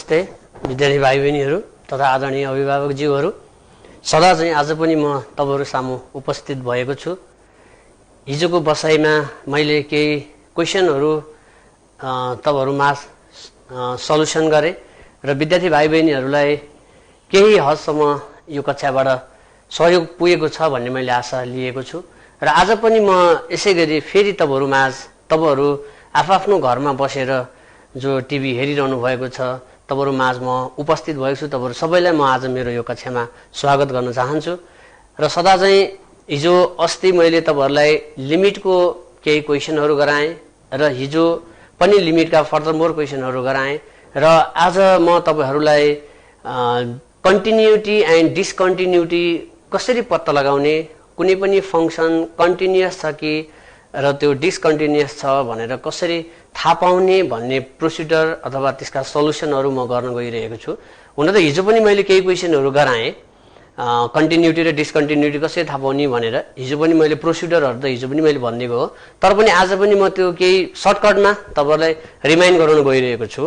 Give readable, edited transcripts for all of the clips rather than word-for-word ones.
नमस्ते विद्यार्थी भाइ बहिनीहरू तथा आदरणीय अभिभावकज्यूहरू। सदा चाहिँ आज पनि म तपाईहरु सामु उपस्थित भएको छु। हिजोको बसाइमा मैले केही क्वेशनहरू तपाईहरुमा सल्युसन गरे र विद्यार्थी भाइ बहिनीहरूलाई केही हदसम्म यो कक्षाबाट सहयोग पुगेको छ भन्ने मैले आशा लिएको छु र आज पनि म यसैगरी फेरि तपाईहरु आफआफ्नो घरमा बसेर जो टिभी हेरिरहनु भएको छ तपाईहरु माझ म उपस्थित भएको छु। तपाईहरु सबैलाई म आज मेरो यो कक्षामा स्वागत गर्न चाहन्छु र सदा चाहिँ हिजो अस्ति मैले तपाईहरुलाई लिमिटको केही क्वेशनहरू गराएँ र हिजो पनि लिमिटका फर्दर मोर क्वेशनहरू गराएँ र आज म तपाईहरुलाई कन्टिन्युटी एन्ड डिसकन्टिन्युटी कसरी पत्ता लगाउने, कुनै पनि फंक्सन कन्टिन्युअस छ कि र त्यो डिसकन्टिन्युअस छ भनेर कसरी थाहा पाउने भन्ने प्रोसिडर अथवा त्यसका सल्युसनहरू म गर्न गइरहेको छु। हुन त हिजो पनि मैले केही क्वेशनहरू गराएँ कन्टिन्युटी र डिसकन्टिन्युटी कसरी थाहा पाउने भनेर। हिजो पनि मैले प्रोसिडरहरू त हिजो पनि मैले भनिदिएको हो, तर पनि आज पनि म त्यो केही सर्टकटमा तपाईहरुलाई रिमाइन्ड गराउन गइरहेको छु।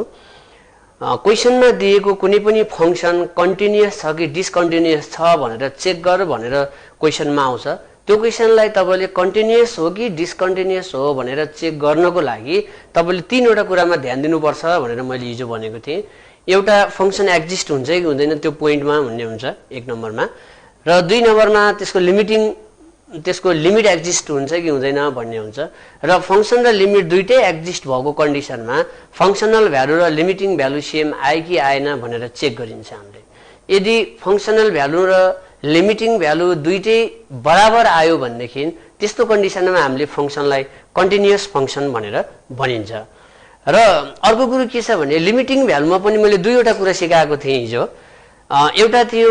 क्वेशनमा दिएको कुनै पनि फंक्सन कन्टिन्युअस छ कि डिसकन्टिन्युअस छ भनेर चेक गर भनेर क्वेशनमा आउँछ। त्यो क्वेशनलाई तपाईले कन्टिन्युअस हो कि डिसकन्टिन्युअस हो भनेर चेक गर्नको लागि तपाईले तीनवटा कुरामा ध्यान दिनुपर्छ भनेर मैले हिजो भनेको थिएँ। एउटा फंक्सन एक्जिस्ट हुन्छ कि हुँदैन त्यो पोइन्टमा भन्ने हुन्छ एक नम्बरमा, र दुई नम्बरमा त्यसको लिमिट एक्जिस्ट हुन्छ कि हुँदैन भन्ने हुन्छ, र फंक्सन र लिमिट दुईटै एक्जिस्ट भएको कन्डिसनमा फंक्सनल भ्यालु र लिमिटिङ भ्यालु सेम आए कि आएन भनेर चेक गरिन्छ हामीले। यदि फंक्सनल भ्यालु र लिमिटिङ भ्यालु दुईटै बराबर आयो भनेदेखि त्यस्तो कन्डिसनमा हामीले फंक्सनलाई कन्टिन्युअस फंक्सन भनेर भनिन्छ। र अर्को कुरो के छ भने लिमिटिङ भ्यालुमा पनि मैले दुईवटा कुरा सिकाएको थिएँ हिजो। एउटा थियो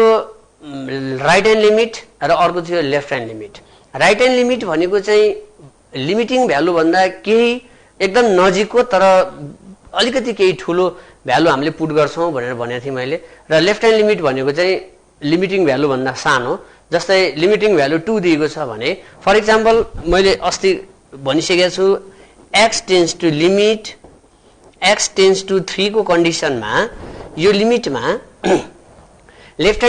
राइट ह्यान्ड लिमिट र अर्को थियो left hand limit. Right hand limit भनेको चाहिँ लिमिटिङ भ्यालु भन्दा केही एकदम नजिकको तर अलिकति केही ठुलो भ्यालु हामीले पुट गर्छौं भनेर भनेको थिएँ मैले। र लेफ्ट ह्यान्ड लिमिट भनेको चाहिँ लिमिटिङ भ्यालु भन्दा सानो, जस्तै लिमिटिङ भ्यालु 2 दिएको छ भने फर एक्जाम्पल मैले अस्ति भनिसकेको छु x tends to limit x tends to 3 को कन्डिसनमा यो लिमिटमा लेफ्ट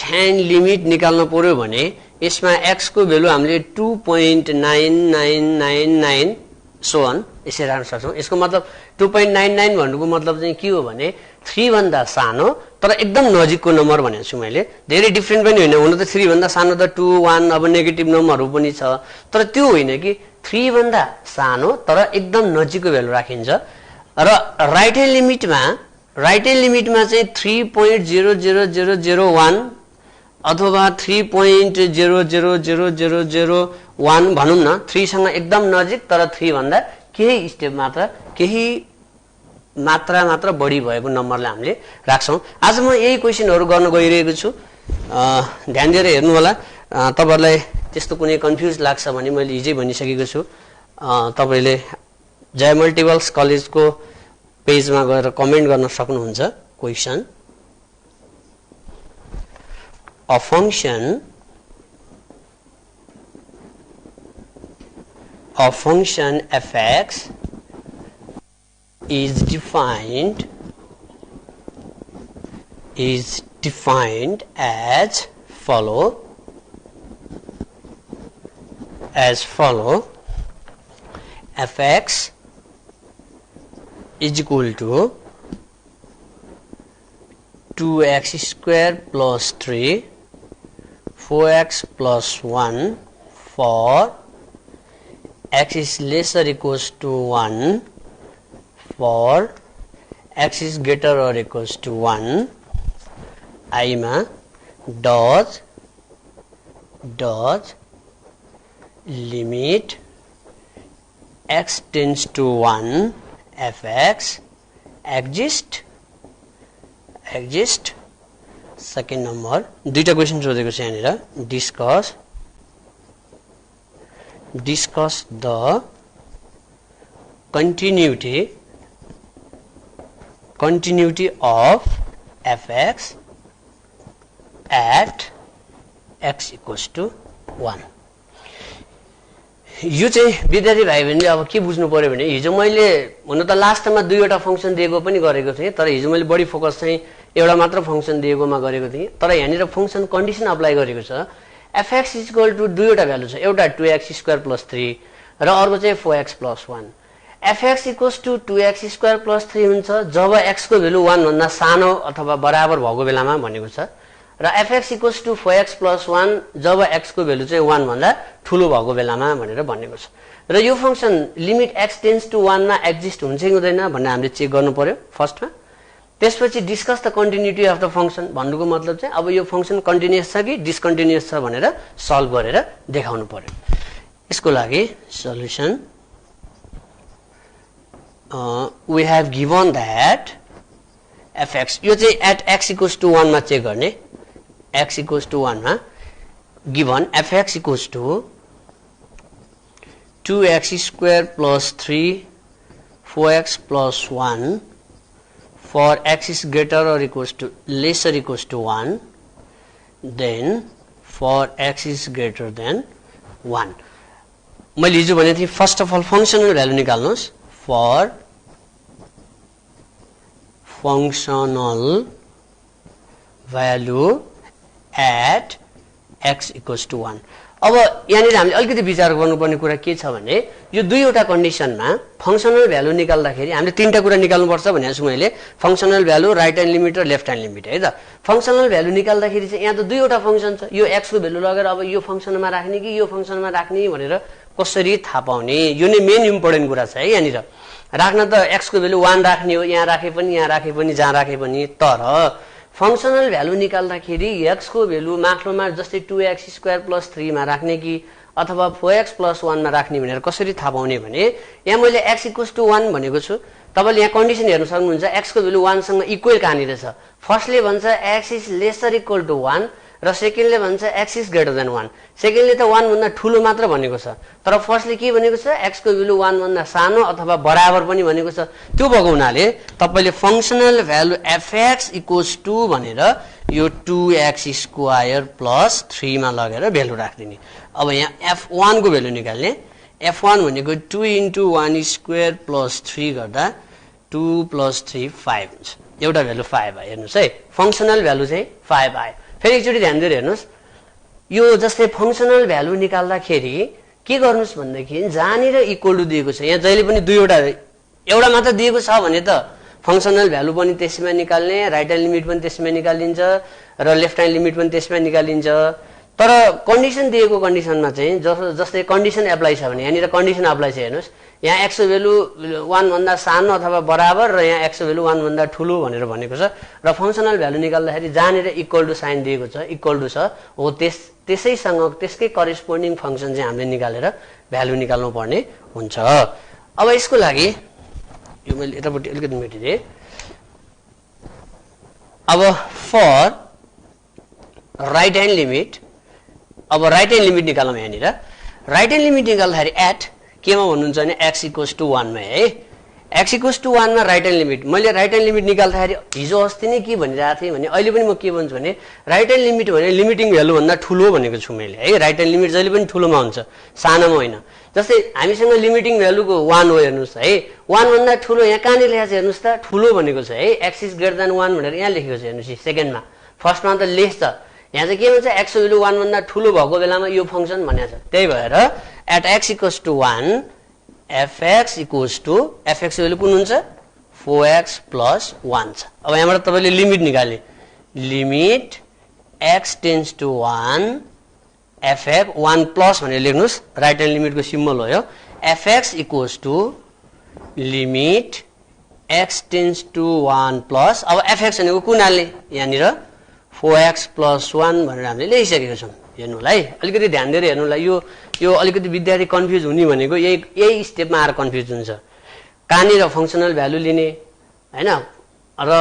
ह्यान्ड लिमिट निकाल्न पर्यो भने यसमा x को भ्यालु हामीले 2.9999 सो अन यसरी राख्न सक्छौं। यसको मतलब 2.99 भन्नुको मतलब चाहिँ के हो भने 3 भन्दा सानो तर एकदम नजिकको नम्बर भनेको छु मैले। धेरै डिफरेन्ट पनि होइन, हुन त 3 भन्दा सानो त 2 1 अब नेगेटिभ नम्बरहरू पनि छ, तर त्यो होइन कि 3 भन्दा सानो तर एकदम नजिकको भ्यालु राखिन्छ। र राइट ह्यान्ड लिमिटमा चाहिँ 3.00001 अथवा 3.0000001 भनौं न, 3 सँग एकदम नजिक तर 3 भन्दा केही स्टेप मात्र बढी भएको नम्बरलाई हामीले राख्छौं। आज म यही क्वेशनहरू गर्न गइरहेको छु, ध्यान दिएर हेर्नु होला। तपाईहरुलाई त्यस्तो कुनै कन्फ्युज लाग्छ भने मैले हिजै भनिसकेको छु, तपाईले जय मल्टिपल्स कलेजको पेजमा गएर कमेन्ट गर्न सक्नुहुन्छ। Question a function f(x) is defined as follow f(x) is equal to 2x square plus 3 4x plus 1 for x is lesser equals to 1 for x is greater or equals to 1 I मा does limit x tends to 1 f(x) exist। Second number दुईटा question सोधेको छ यहाँनिर। Discuss the continuity of f(x) at x equals to 1। यो चाहिँ विद्यार्थी भाइ बहिनीले अब के बुझ्नु पर्यो भने हिजो मैले हुन त लास्टमा दुईवटा फंक्सन दिएको पनि गरेको थिएँ, तर हिजो मैले बढी फोकस चाहिँ एउटा मात्र फंक्सन दिएकोमा गरेको थिएँ। तर यहाँनिर फंक्सन कन्डिसन अप्लाई गरेको छ। fx इक्वल टु दुईवटा भ्यालु छ, एउटा 2x स्क्वायर प्लस 3 र अर्को चाहिँ 4x plus 1। fx equals to 2x square plus 3 हुन्छ जब x को भ्यालु 1 भन्दा सानो अथवा बराबर भएको बेलामा भनेको छ, र fx equals to 4x plus 1 जब x को भ्यालु चाहिँ 1 भन्दा ठुलो भएको बेलामा भनेर भनेको छ। र यो function limit x tends to 1 मा एक्जिस्ट हुन्छ कि हुँदैन भन्ने हामीले चेक गर्नु पर्यो फर्स्टमा। त्यसपछि discuss the continuity of the function भन्नुको मतलब चाहिँ अब यो फंक्सन कन्टिन्युअस छ कि डिसकन्टिन्युअस छ भनेर सल्भ गरेर देखाउनु पर्यो। यसको लागि solution we have given that fx, यो चाहिँ at x equals to 1 मा चेक गर्ने, x equals to 1 मा given fx equals to 2x square plus 3 4x plus 1 for x is greater or equals to lesser equals to 1, then for x is greater than 1। मैले हिजो भने थिएँ first of all functional value निकाल्नुस्। for functional value at x equals to 1। अब यहाँनिर हामीले अलिकति विचार गर्नुपर्ने कुरा के छ भने यो दुईवटा कन्डिसनमा फंक्शनल भ्यालु निकाल्दाखेरि हामीले तीनटा कुरा निकाल्नुपर्छ भनेको छु मैले, functional value, right hand limit र लेफ्ट ह्यान्ड लिमिट है त। फंक्शनल भ्यालु निकाल्दाखेरि चाहिँ यहाँ त दुईवटा फंक्सन छ, यो x को भ्यालु लगेर अब यो फंक्सनमा राख्ने कि यो फंक्सनमा राख्ने भनेर कसरी थाहा पाउने, यो नै मेन इम्पोर्टेन्ट कुरा छ है। यहाँनिर राख्न त x को भ्यालु 1 राख्ने हो, यहाँ राखे पनि यहाँ राखे पनि जहाँ राखे पनि, तर फंक्शनल भ्यालु निकाल्दाखेरि x को भ्यालु माथिल्लोमा जस्तै 2x स्क्वायर प्लस 3 मा राख्ने कि अथवा 4x प्लस 1 मा राख्ने भनेर कसरी थाहा पाउने भने यहाँ मैले x इक्वल्स टु 1 भनेको छु। तपाईले यहाँ कन्डिसन हेर्न सक्नुहुन्छ x को भ्यालु 1 सँग इक्वल कहाँनिर छ। फर्स्टले भन्छ x is lesser equal to 1 र सेकेन्डले भन्छ x इज ग्रेटर देन 1। सेकेन्डले त 1 भन्दा ठुलो मात्र भनेको छ, तर फर्स्टले के भनेको छ x को भ्यालु 1 भन्दा सानो अथवा बराबर पनि भनेको छ। त्यो भएको हुनाले तपाईले functional value fx equals to भनेर यो 2x स्क्वायर प्लस 3 मा लगेर भ्यालु राख्दिने। अब यहाँ f1 को भ्यालु निकाल्ने, f1 भनेको 2 इन्टु 1 स्क्वायर प्लस 3 गर्दा 2 प्लस 3 5 हुन्छ, एउटा भ्यालु 5 आयो। हेर्नुस् है, फंक्शनल भ्यालु चाहिँ 5 आयो। फेरि एकचोटि ध्यान दिएर हेर्नुस्, यो जस्तै फंक्शनल भ्यालु निकाल्दाखेरि के गर्नुस् भन्दाखेरि जहाँनिर इक्वल टु दिएको छ, यहाँ जहिले पनि दुईवटा एउटा मात्र दिएको छ भने त फंक्शनल भ्यालु पनि त्यसैमा निकाल्ने, राइट ह्यान्ड लिमिट पनि त्यसैमा निकालिन्छ र लेफ्ट ह्यान्ड लिमिट पनि त्यसैमा निकालिन्छ। तर कन्डिसन दिएको कन्डिसनमा चाहिँ जस्तै कन्डिसन एप्लाई छ भने यहाँनिर कन्डिसन एप्लाई छ। हेर्नुस्, यहाँ x को भ्यालु 1 भन्दा सानो अथवा बराबर र यहाँ x को भ्यालु 1 भन्दा ठुलो भनेर भनेको छ, र फंक्शनल भ्यालु निकाल्दाखेरि जहाँनिर इक्वल टु साइन दिएको छ, इक्वल टु छ हो, त्यसैसँग त्यसकै करेस्पोन्डिङ फंक्सन चाहिँ हामीले निकालेर भ्यालु निकाल्नु पर्ने हुन्छ। अब यसको लागि यो मैले यतापट्टि अलिकति मेटिदिए। अब फर राइट ह्यान्ड लिमिट, अब राइट ह्यान्ड लिमिट निकालौँ। यहाँनिर राइट ह्यान्ड लिमिट निकाल्दाखेरि एट केमा भन्नुहुन्छ भने x इक्वल्स टु 1 मा है। x इक्वल्स टु 1 मा राइट ह्यान्ड लिमिट, मैले राइट ह्यान्ड लिमिट निकाल्दाखेरि हिजो अस्ति नै के भनिरहेको थिएँ भने अहिले पनि म के भन्छु भने राइट ह्यान्ड लिमिट भने लिमिटिङ भ्यालु भन्दा ठुलो भनेको छु मैले है। राइट ह्यान्ड लिमिट जहिले पनि ठुलोमा हुन्छ, सानोमा होइन। जस्तै हामीसँग लिमिटिङ भ्यालुको 1 हो, हेर्नुस् है, 1 भन्दा ठुलो यहाँ कहाँनिर लेखेको छ हेर्नुस् त, ठुलो भनेको छ है, x इज ग्रेटर देन 1 भनेर यहाँ लेखेको छ। हेर्नुस् सेकेन्डमा, फर्स्टमा त लेस छ, यहाँ चाहिँ के भन्छ x को भ्यालु 1 भन्दा ठुलो भएको बेलामा यो फंक्सन भनेको छ। त्यही भएर at x equals to 1 fx equals to fx value कुन हुन्छ 4x प्लस 1 छ। अब यहाँबाट तपाईले लिमिट निकाल्ने, limit x tends to 1 fx 1 plus भनेर लेख्नुस्, राइट ह्यान्ड लिमिटको सिम्बल हो यो। fx equals to limit x tends to 1 plus, अब fx भनेको कुन हाल्ने, यहाँनिर 4x प्लस 1 भनेर हामीले लेखिसकेका छौँ। हेर्नुलाई है, अलिकति ध्यान दिएर हेर्नुलाई, यो अलिकति विद्यार्थी कन्फ्युज हुने भनेको यही स्टेपमा आएर कन्फ्युज हुन्छ। कहाँनिर फंक्शनल भ्यालु लिने हैन, र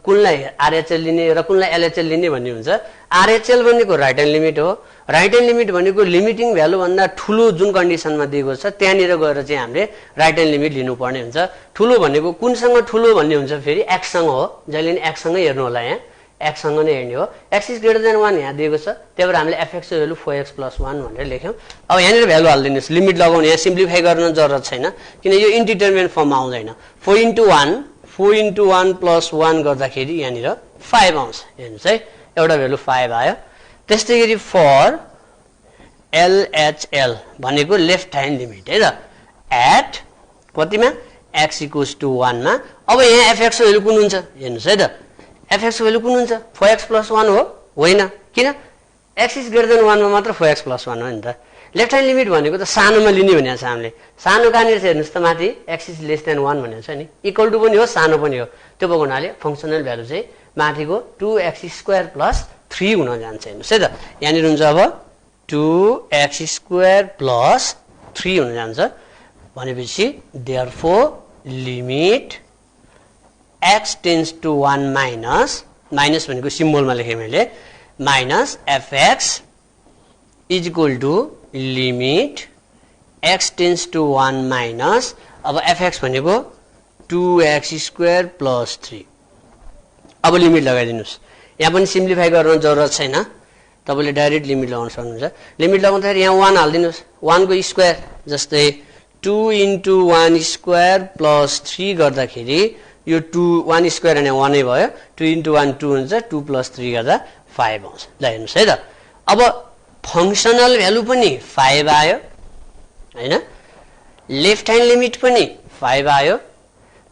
कुनलाई आरएचएल लिने र कुनलाई एलएचएल लिने भन्ने हुन्छ। आरएचएल भनेको राइट ह्यान्ड लिमिट हो, राइट ह्यान्ड लिमिट भनेको लिमिटिङ भ्यालु भन्दा ठुलो जुन कन्डिसनमा दिएको छ त्यहाँनिर गएर चाहिँ हामीले राइट ह्यान्ड लिमिट लिनुपर्ने हुन्छ। ठुलो भनेको कुनसँग ठुलो भन्ने हुन्छ, फेरि x सँग हो, जहिले पनि x सँगै हेर्नु होला। यहाँ x सँग नै हेर्ने हो x इज ग्रेटर देन 1 यहाँ दिएको छ त्यही भएर हामीले fx को भ्यालु 4x + 1 भनेर लेख्यौं अब यहाँनिर भ्यालु हाल्दिनुस् लिमिट लगाउने यहाँ सिम्प्लिफाई गर्न जरुरत छैन किन यो इन्डिटरमिनेट फर्ममा आउँदैन 4 * 1 + 1 गर्दाखेरि यहाँनिर 5 आउँछ हेर्नुस् है एउटा भ्यालु 5 आयो त्यसैगरी फर LHL भनेको लेफ्ट ह्यान्ड लिमिट है त एट कतिमा x = 1 मा अब यहाँ fx को भ्यालु कुन हुन्छ हेर्नुस् है त fx को भ्यालु कुन हुन्छ 4x + 1 हो होइन किन x इज ग्रेटर देन 1 मा मात्र 4x + 1 हो नि त लेफ्ट ह्यान्ड लिमिट भनेको त सानोमा लिने भनेको छ हामीले सानो कहाँनिर छ हेर्नुस् त माथि x इज लेस देन 1 भनेको छ नि इक्वल टु पनि हो सानो पनि हो त्यो भएको हुनाले फंक्सनल भ्यालु चाहिँ माथिको 2x² + 3 हुन जान्छ हेर्नुस् है त यहाँनिर हुन्छ अब 2x² + 3 हुन जान्छ भनेपछि therefore limit x tends to 1 minus भनेको सिम्बलमा लेखे मैले minus fx is equal to limit x tends to 1 minus अब fx भनेको 2x² + 3 अब लिमिट लगाइदिनुस् यहाँ पनि सिम्प्लिफाई गर्न जरुरत छैन तपाईले डाइरेक्ट लिमिट लगाउन सक्नुहुन्छ लिमिट लगाउँदाखेरि यहाँ 1 हाल्दिनुस् 1 को स्क्वायर जस्तै 2 * 1² + 3 गर्दाखेरि यो 2 1 स्क्वायर अनि 1 नै भयो 2 * 1 2 हुन्छ 2 + 3 गर्दा 5 आउँछ ल हेर्नुस् है त अब फंक्सनल भ्यालु पनि 5 आयो हैन लेफ्ट ह्यान्ड लिमिट पनि 5 आयो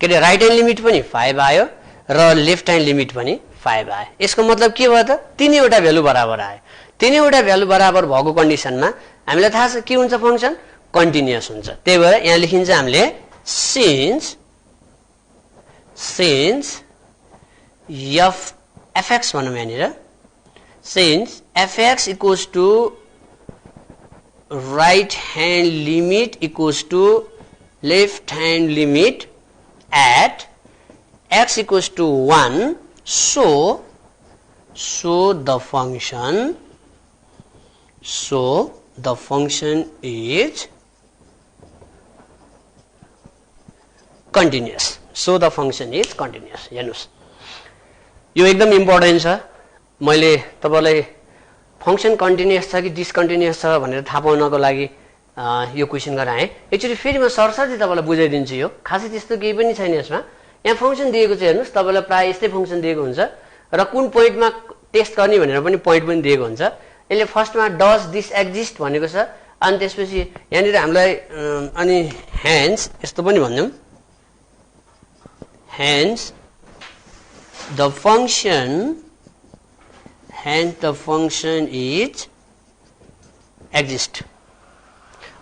के रे राइट ह्यान्ड लिमिट पनि 5 आयो र लेफ्ट ह्यान्ड लिमिट पनि 5 आयो यसको मतलब के भयो त तीनैवटा भ्यालु बराबर आयो तीनैवटा भ्यालु बराबर भएको कन्डिसनमा हामीलाई थाहा छ के हुन्छ फंक्सन कन्टिन्युअस हुन्छ त्यही भएर यहाँ लेखिन्छ हामीले since fx भनौं यहाँनिर since fx equals to right hand limit equals to left hand limit at x equals to 1 so the function is continuous so the function is continuous हेर्नुस् यो एकदम इम्पोर्टेन्ट छ मैले तपाईलाई फंक्सन कन्टिन्युअस छ कि डिसकन्टिन्युअस छ भनेर थाहा पाउनको लागि यो क्वेशन गराए एक्चुअली फेरि म सरसर्ती तपाईलाई बुझाइदिन्छु यो खासै त्यस्तो केही पनि छैन यसमा यहाँ फंक्सन दिएको छ हेर्नुस् तपाईलाई प्राय यस्तै फंक्सन दिएको हुन्छ र कुन पोइन्टमा टेस्ट गर्ने भनेर पनि पोइन्ट पनि दिएको हुन्छ यसले फर्स्टमा डज दिस एक्जिस्ट भनेको छ अनि त्यसपछि यहाँनिर हामीलाई अनि हेन्स यस्तो पनि भन्यौं hence the function is exist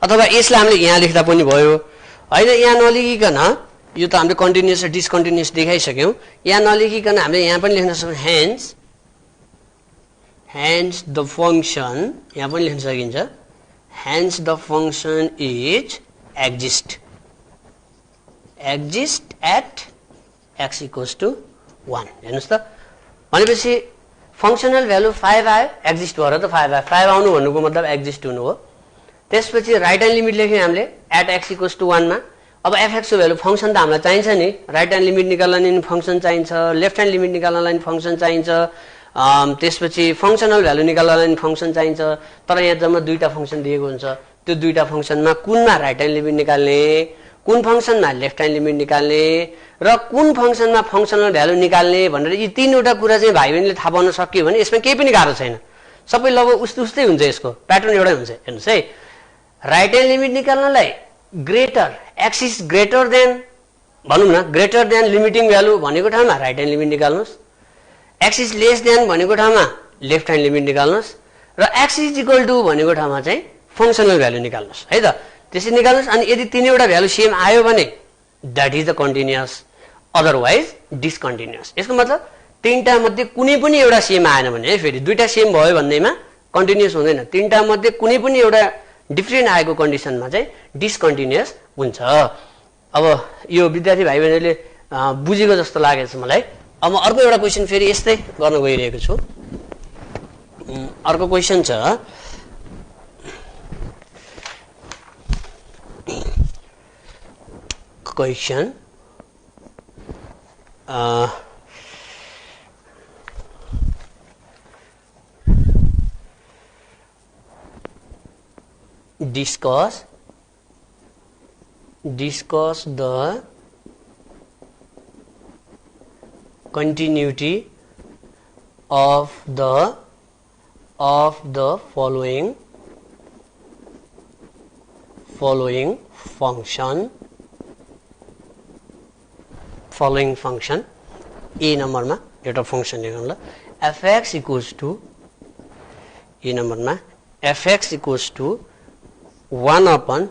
अथवा यसलाई हामीले यहाँ लेख्दा पनि भयो हैन यहाँ नलेखिकन यो त हामीले कन्टिन्युअस र डिसकन्टिन्युअस देखाइसक्यौं यहाँ नलेखिकन हामीले यहाँ पनि लेख्न सक्छौं hence the function यहाँ पनि लेख्न सकिन्छ hence the function is exist at x equals to 1 हेर्नुस् त भनेपछि फंक्सनल भ्यालु 5 आयो एक्जिस्ट भएर त 5 आयो 5 आउनु भन्नुको मतलब एक्जिस्ट हुनु हो त्यसपछि राइट ह्यान्ड लिमिट लेख्यौं हामीले एट x equals to 1 मा अब fx को भ्यालु फंक्सन त हामीलाई चाहिन्छ नि राइट ह्यान्ड लिमिट निकाल्नलाई नि फंक्सन चाहिन्छ लेफ्ट ह्यान्ड लिमिट निकाल्नलाई नि फंक्सन चाहिन्छ त्यसपछि फंक्सनल भ्यालु निकाल्नलाई नि फंक्सन चाहिन्छ तर यहाँ जम्मा दुईटा फंक्सन दिएको हुन्छ त्यो दुईटा फंक्सनमा कुनमा राइट ह्यान्ड लिमिट निकाल्ने कुन फंक्सनमा लेफ्ट ह्यान्ड लिमिट निकाल्ने र कुन फंक्सनमा फंक्सनल भ्यालु निकाल्ने भनेर यी तीनवटा कुरा चाहिँ भाइ बहिनीले थाहा पाउन सक्यो भने यसमा केही पनि गाह्रो छैन सबै लगभग उस्तै हुन्छ यसको प्याटर्न एउटै हुन्छ हेर्नुस् है राइट ह्यान्ड लिमिट निकाल्नलाई greater x is greater than भनौं न ग्रेटर देन लिमिटिङ भ्यालु भनेको ठाउँमा राइट ह्यान्ड लिमिट निकाल्नुस् x इज लेस देन भनेको ठाउँमा लेफ्ट ह्यान्ड लिमिट निकाल्नुस् र x इज इक्वल टु भनेको ठाउँमा चाहिँ फंक्सनल भ्यालु निकाल्नुस् है त त्यसै निकाल्नुस् अनि यदि तीनैवटा भ्यालु सेम आयो भने that is the continuous otherwise discontinuous यसको मतलब तीनटा मध्ये कुनै पनि एउटा सेम आएन भने फेरि दुईटा सेम भयो भन्दैमा कन्टिन्युअस हुँदैन तीनटा मध्ये कुनै पनि एउटा डिफरेन्ट आएको कन्डिसनमा चाहिँ डिसकन्टिन्युअस हुन्छ अब यो विद्यार्थी भाइ बहिनीले बुझेको जस्तो लागेछ मलाई अब अर्को एउटा क्वेशन फेरि यस्तै गर्न गइरहेको छु अर्को क्वेशन छ question discuss the continuity of the following function a number मा एउटा फंक्शन लेखौं ल fx equals to a number मा fx equals to 1 upon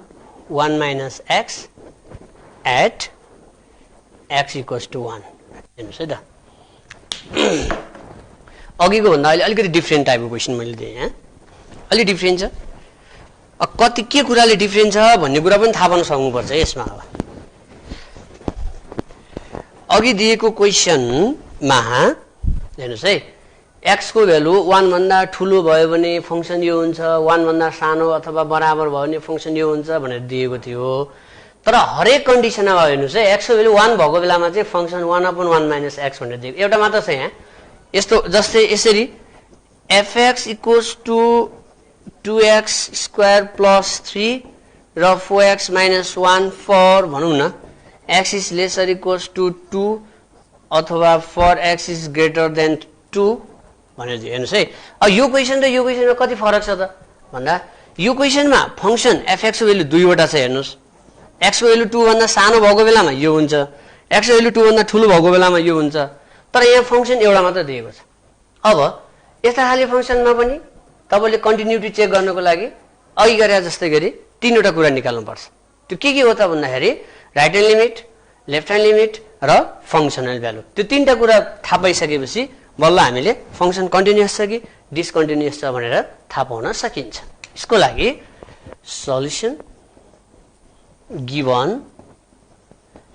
1 minus x at x equals to 1 हेर्नुस् है त अघिको भन्दा अहिले अलिकति डिफरेन्ट टाइपको क्वेशन मैले दिएँ यहाँ अलि डिफरेन्ट छ कति के कुराले डिफरेन्ट छ भन्ने कुरा पनि थाहा पाउन सक्नुपर्छ यसमा अब अघि दिएको क्वेशनमा हेर्नुस् है x को भ्यालु 1 भन्दा ठूलो भयो भने फंक्सन यो हुन्छ 1 भन्दा सानो अथवा बराबर भयो भने फंक्सन यो हुन्छ भनेर दिएको थियो तर हरेक कन्डिसनमा हेर्नुस् है x को भ्यालु 1 भएको बेलामा चाहिँ फंक्सन 1/1 - x भनेर दिएको एउटा मात्र छ यहाँ यस्तो जस्तै यसरी fx = 2x² + 3 र 4x - 1 for भनौं न x is lesser equals to 2 अथवा for x is greater than 2 भनेर दियो हेर्नुस् है अब यो क्वेशन र यो क्वेशनमा कति फरक छ त भन्दा यो क्वेशनमा फंक्सन fx को भ्यालु दुईवटा छ हेर्नुस् x को भ्यालु 2 भन्दा सानो भएको बेलामा यो हुन्छ x को भ्यालु 2 भन्दा ठूलो भएको बेलामा यो हुन्छ तर यहाँ फंक्सन एउटा मात्र दिएको छ अब यस्ता खाली फंक्सनमा पनि तपाईले कन्टिन्युटी चेक गर्नको लागि अघि गरे जस्तै गरी तीनवटा कुरा निकाल्नु पर्छ त्यो के हो त भन्दाखेरि right hand limit left hand limit र फंक्सनल भ्यालु त्यो तीनटा कुरा थाहा पाइसकेपछि बल्ल हामीले फंक्सन कन्टिन्युअस छ कि डिसकन्टिन्युअस छ भनेर थाहा पाउन सकिन्छ यसको लागि सल्युसन गिवन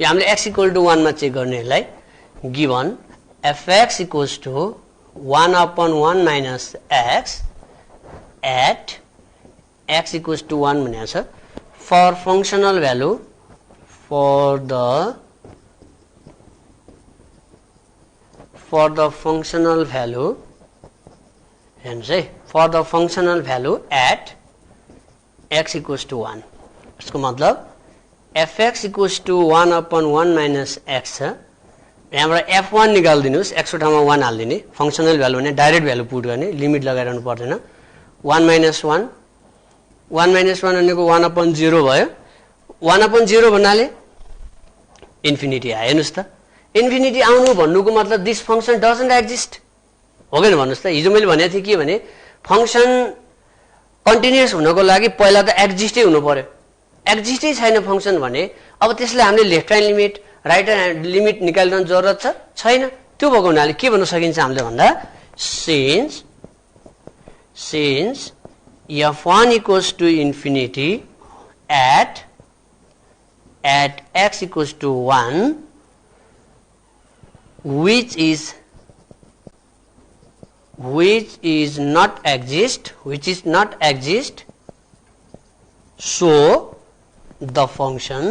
यो हामीले x = 1 मा चेक गर्नेलाई given fx = 1/1 minus x at x equals to 1 भनेको छ for functional value for the functional value हेर्नुस् है for the functional value at x equals to 1 यसको मतलब fx equals to 1/1 minus x छ यहाँबाट f1 निकाल्दिनुस् x को ठाउँमा 1 हाल्दिने फंक्सनल भ्यालु भने डाइरेक्ट भ्यालु पुट गर्ने लिमिट लगाइरहनु पर्दैन 1 - 1 भनेको 1/0 भयो 1/0 भन्नाले इन्फिनिटी आयो हेर्नुस् त इन्फिनिटी आउनु भन्नुको मतलब दिस फंक्सन डजन्ट एक्जिस्ट हो के भन्नुस् त हिजो मैले भनेको थिएँ के भने फंक्सन कन्टिन्युअस हुनको लागि पहिला त एक्जिस्टै हुनु पर्यो एक्जिस्टै छैन फंक्सन भने अब त्यसले हामीले left hand limit right hand limit निकाल्न जरुरत छैन त्यो भएको हुनाले के भन्न सकिन्छ हामीले भन्दा since f1 equals to infinity at x equals to 1 which is not exist so the function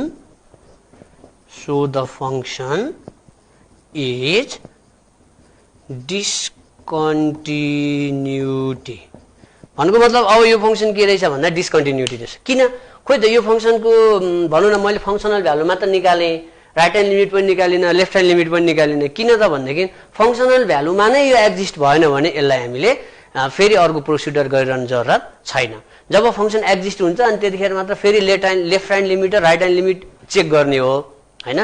is discontinuity भन्नुको मतलब अब यो फंक्सन के रहेछ भन्दा डिस्कन्टिन्युटी रहेछ किन खोइ त यो फंक्सनको भनौं न मैले फंक्सनल भ्यालु मात्र निकाले राइट ह्यान्ड लिमिट पनि निकालिन लेफ्ट ह्यान्ड लिमिट पनि निकालिन किन त भन्दाखेरि फंक्सनल भ्यालुमा नै यो एक्जिस्ट भएन भने यसलाई हामीले फेरि अर्को प्रोसिडर गरिरहन जरुरत छैन जब फंक्सन एक्जिस्ट हुन्छ अनि त्यतिखेर मात्र फेरि लेफ्ट ह्यान्ड लिमिट र राइट ह्यान्ड लिमिट चेक गर्ने हो हैन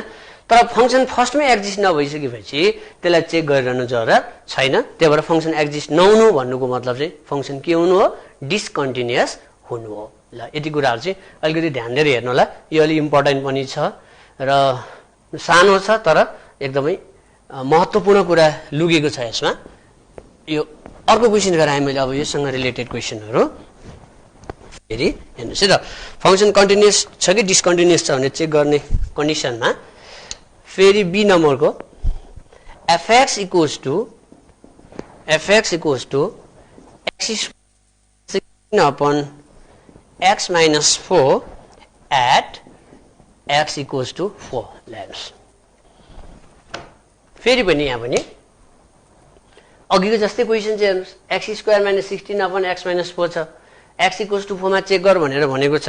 तर फंक्सन फर्स्टमै एक्जिस्ट नभइसकेपछि त्यसलाई चेक गरिरहनु जरुरत छैन त्यही भएर फंक्सन एक्जिस्ट नहुनु भन्नुको मतलब चाहिँ फंक्सन के हुनु हो डिस्कन्टिन्युअस हुनु हो ल यति कुराहरु चाहिँ अलिकति ध्यान दिएर हेर्नु होला यो अलि इम्पोर्टेन्ट पनि छ र सानो छ तर एकदमै महत्त्वपूर्ण कुरा लुकेको छ यसमा यो अर्को क्वेशन गराए मैले अब यससँग रिलेटेड क्वेशनहरु फेरि हेर्नुस् है त फंक्सन कन्टिन्युअस छ कि डिस्कन्टिन्युअस छ भने चेक गर्ने कन्डिसनमा फेरि बी नम्बरको fx equals to x is 16 / x minus 4 at x equals to 4 lens फेरि पनि यहाँ पनि अघिको जस्तै क्वेशन चाहिँ हेर्नुस् x² - 16 / x minus 4 छ x = 4 मा चेक गर भनेर भनेको छ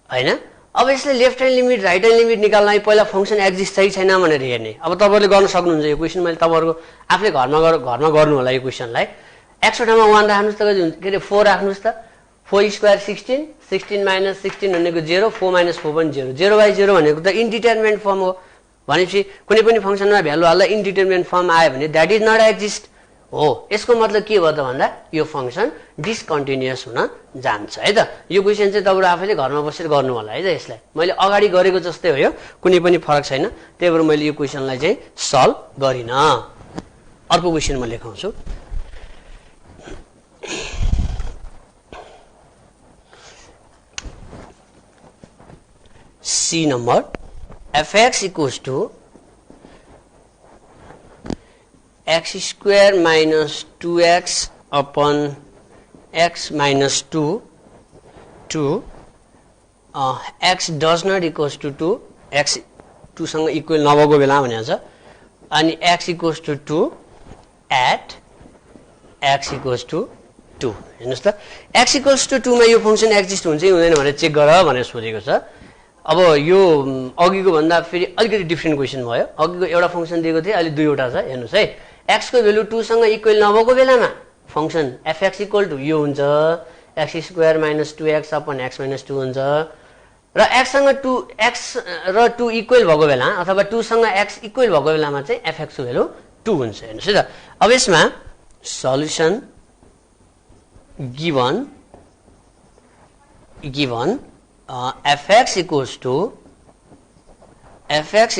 हैन। अब यसले left hand limit right hand limit निकाल्नलाई पहिला फंक्सन एक्जिस्ट छ कि छैन भनेर हेर्ने। अब तपाईहरुले गर्न सक्नुहुन्छ यो क्वेशन मैले तपाईहरुको आफूले घरमा गर्नु होला यो क्वेशनलाई। x वटामा 1 राख्नुस् त कति हुन्छ के रे 4 राख्नुस् त 4 स्क्वायर 16 16 - 16 भनेको 0 4 - 4 पनि 0 0/0 भनेको त इन्डिटरमिनेट फर्म हो। भनेपछि कुनै पनि फंक्सनमा भ्यालु हाल्दा इन्डिटरमिनेट फर्म आयो भने दैट इज नट एक्जिस्ट हो। यसको मतलब के भयो त भन्दा यो फंक्सन डिसकन्टिन्युअस हुन जान्छ है त। यो क्वेशन चाहिँ तपाईहरु आफैले घरमा बसेर गर्नु होला है त। यसलाई मैले अगाडि गरेको जस्तै हो यो, कुनै पनि फरक छैन। त्यही भएर मैले यो क्वेशनलाई चाहिँ सल्भ गरिन। अर्को क्वेशन म लेखाउँछु। C number fx = x square minus 2x upon x minus 2 to x does not equals to 2 x 2 सँग इक्वल नभएको बेला भनेको छ। अनि x equals to 2 at x equals to 2 हेर्नुस् त x equals to 2 मा यो फंक्सन एक्जिस्ट हुन्छ कि हुँदैन भनेर चेक गर भनेर सोधेको छ। अब यो अघिको भन्दा फेरि अलिकति डिफरेन्ट क्वेशन भयो। अघिको एउटा फंक्सन दिएको थियो, अहिले दुईवटा छ। हेर्नुस् है, x को भ्यालु 2 सँग इक्वल नभएको बेलामा फंक्सन fx = यो हुन्छ x² - 2x / x - 2 हुन्छ। र x सँग 2x र 2 इक्वल भएको बेला अथवा 2 सँग x इक्वल भएको बेलामा चाहिँ fx को भ्यालु 2 हुन्छ। हेर्नुस् है त। अब यसमा solution given fx = x²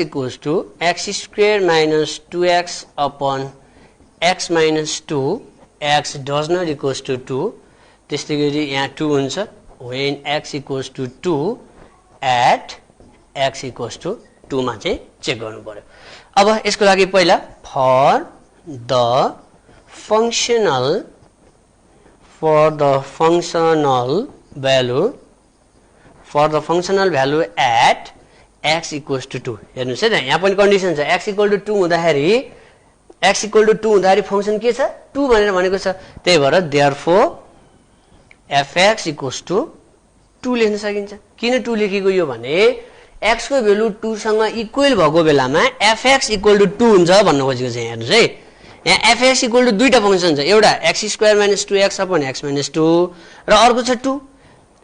- 2x upon x - 2 x does not equals to 2 त्यस्तै गरी यहाँ 2 हुन्छ when x equals to 2 at x equals to 2 मा चाहिँ चेक गर्नु पर्यो। अब यसको लागि पहिला for the functional value at x equals to 2 हेर्नुस् है त। यहाँ पनि कन्डिसन छ x = 2 हुँदाखेरि फंक्सन के छ 2 भनेर भनेको छ। त्यही भएर therefore fx = 2 लेख्न सकिन्छ। किन 2 लेखेको यो भने x को भ्यालु 2 सँग इक्वल भएको बेलामा fx = 2 हुन्छ भन्न खोजेको छ। हेर्नुस् है, यहाँ fx = दुईटा फंक्सन छ, एउटा x² - 2x / x - 2 र अर्को छ 2।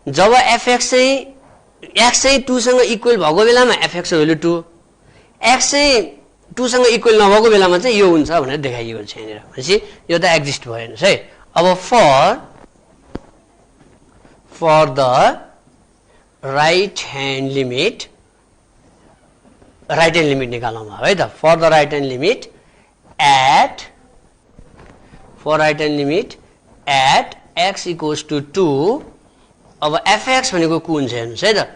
जब fx चाहिँ x चाहिँ 2 सँग इक्वल भएको बेलामा fx को भ्यालु 2, x चाहिँ 2 सँग इक्वल नभएको बेलामा चाहिँ यो हुन्छ भनेर देखाइएको छ यहाँनिर। भनेपछि यो त एक्जिस्ट भयो। हेर्नुस् है। अब for the right hand limit निकाल्नु भयो है त। for the right hand limit at x equals to 2 अब fx भनेको को हुन्छ हेर्नुस् है त।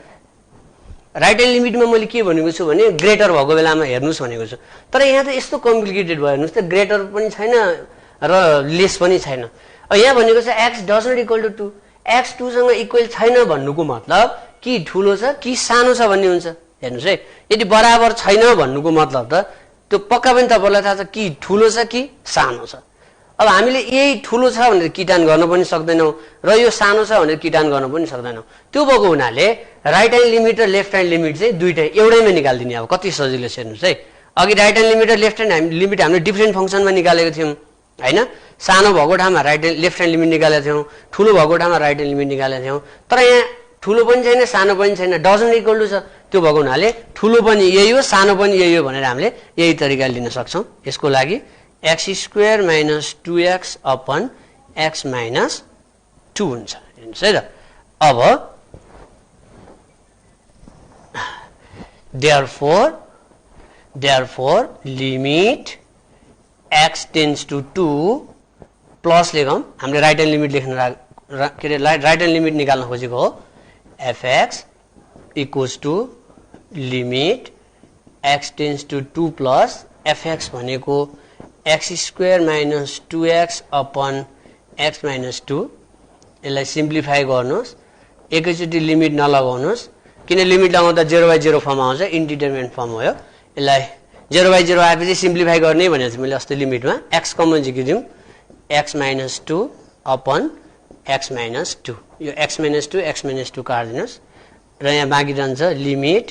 राइट ह्यान्ड लिमिटमा मैले के भनेको छु भने ग्रेटर भएको बेलामा हेर्नुस् भनेको छु। तर यहाँ त यस्तो कम्प्लिकेटेड भयो हेर्नुस् त, ग्रेटर पनि छैन र लेस पनि छैन। अब यहाँ भनेको छ x does not equal to 2 x 2 सँग इक्वल छैन भन्नुको मतलब कि ठुलो छ कि सानो छ भन्ने हुन्छ। हेर्नुस् है, यदि बराबर छैन भन्नुको मतलब त त्यो पक्का पनि तपाईलाई थाहा छ कि ठुलो छ कि सानो छ। अब हामीले यही ठुलो छ भनेर किटान गर्न पनि सक्दैनौं र यो सानो छ भनेर किटान गर्न पनि सक्दैनौं। त्यो भएको हुनाले राइट ह्यान्ड लिमिट र लेफ्ट ह्यान्ड लिमिट चाहिँ दुईटै एउटैमा निकाल्दिने। अब कति सजिलो छ हेर्नुस् है। अघि राइट ह्यान्ड लिमिट र लेफ्ट ह्यान्ड लिमिट हामीले डिफरेन्ट फंक्सनमा निकालेको थियौं हैन। सानो भएको ठाउँमा लेफ्ट ह्यान्ड लिमिट निकालेको थियौं, ठुलो भएको ठाउँमा राइट ह्यान्ड लिमिट निकालेको थियौं। तर यहाँ ठुलो पनि छैन सानो पनि छैन, डजन्ट इक्वल टु छ। त्यो भएको हुनाले ठुलो पनि यही हो सानो पनि यही हो भनेर हामीले यही तरिकाले लिन सक्छौं। यसको लागि x² - 2x upon x - 2 हुन्छ। हेर्नुस् है त। अब therefore limit x tends to 2 plus लेखौं। हामीले राइट ह्यान्ड लिमिट लेख्न के रे राइट ह्यान्ड लिमिट निकाल्न खोजेको हो। fx equals to limit x tends to 2 plus fx भनेको x² - 2x upon x - 2। यसलाई सिम्प्लिफाई गर्नुस्, एकैचोटी लिमिट नलगाउनुस् किन लिमिट लगाउँदा 0/0 फर्म आउँछ, इन्डिटरमिनेट फर्म हो। यसलाई 0/0 आएपछि सिम्प्लिफाई गर्ने भनेको थिएँ मैले अस्ति लिमिटमा। x कमन झिकिदिउँ x - 2 upon x - 2 यो x - 2 x - 2 काट्दिनुस् र यहाँ बाँकी रहन्छ limit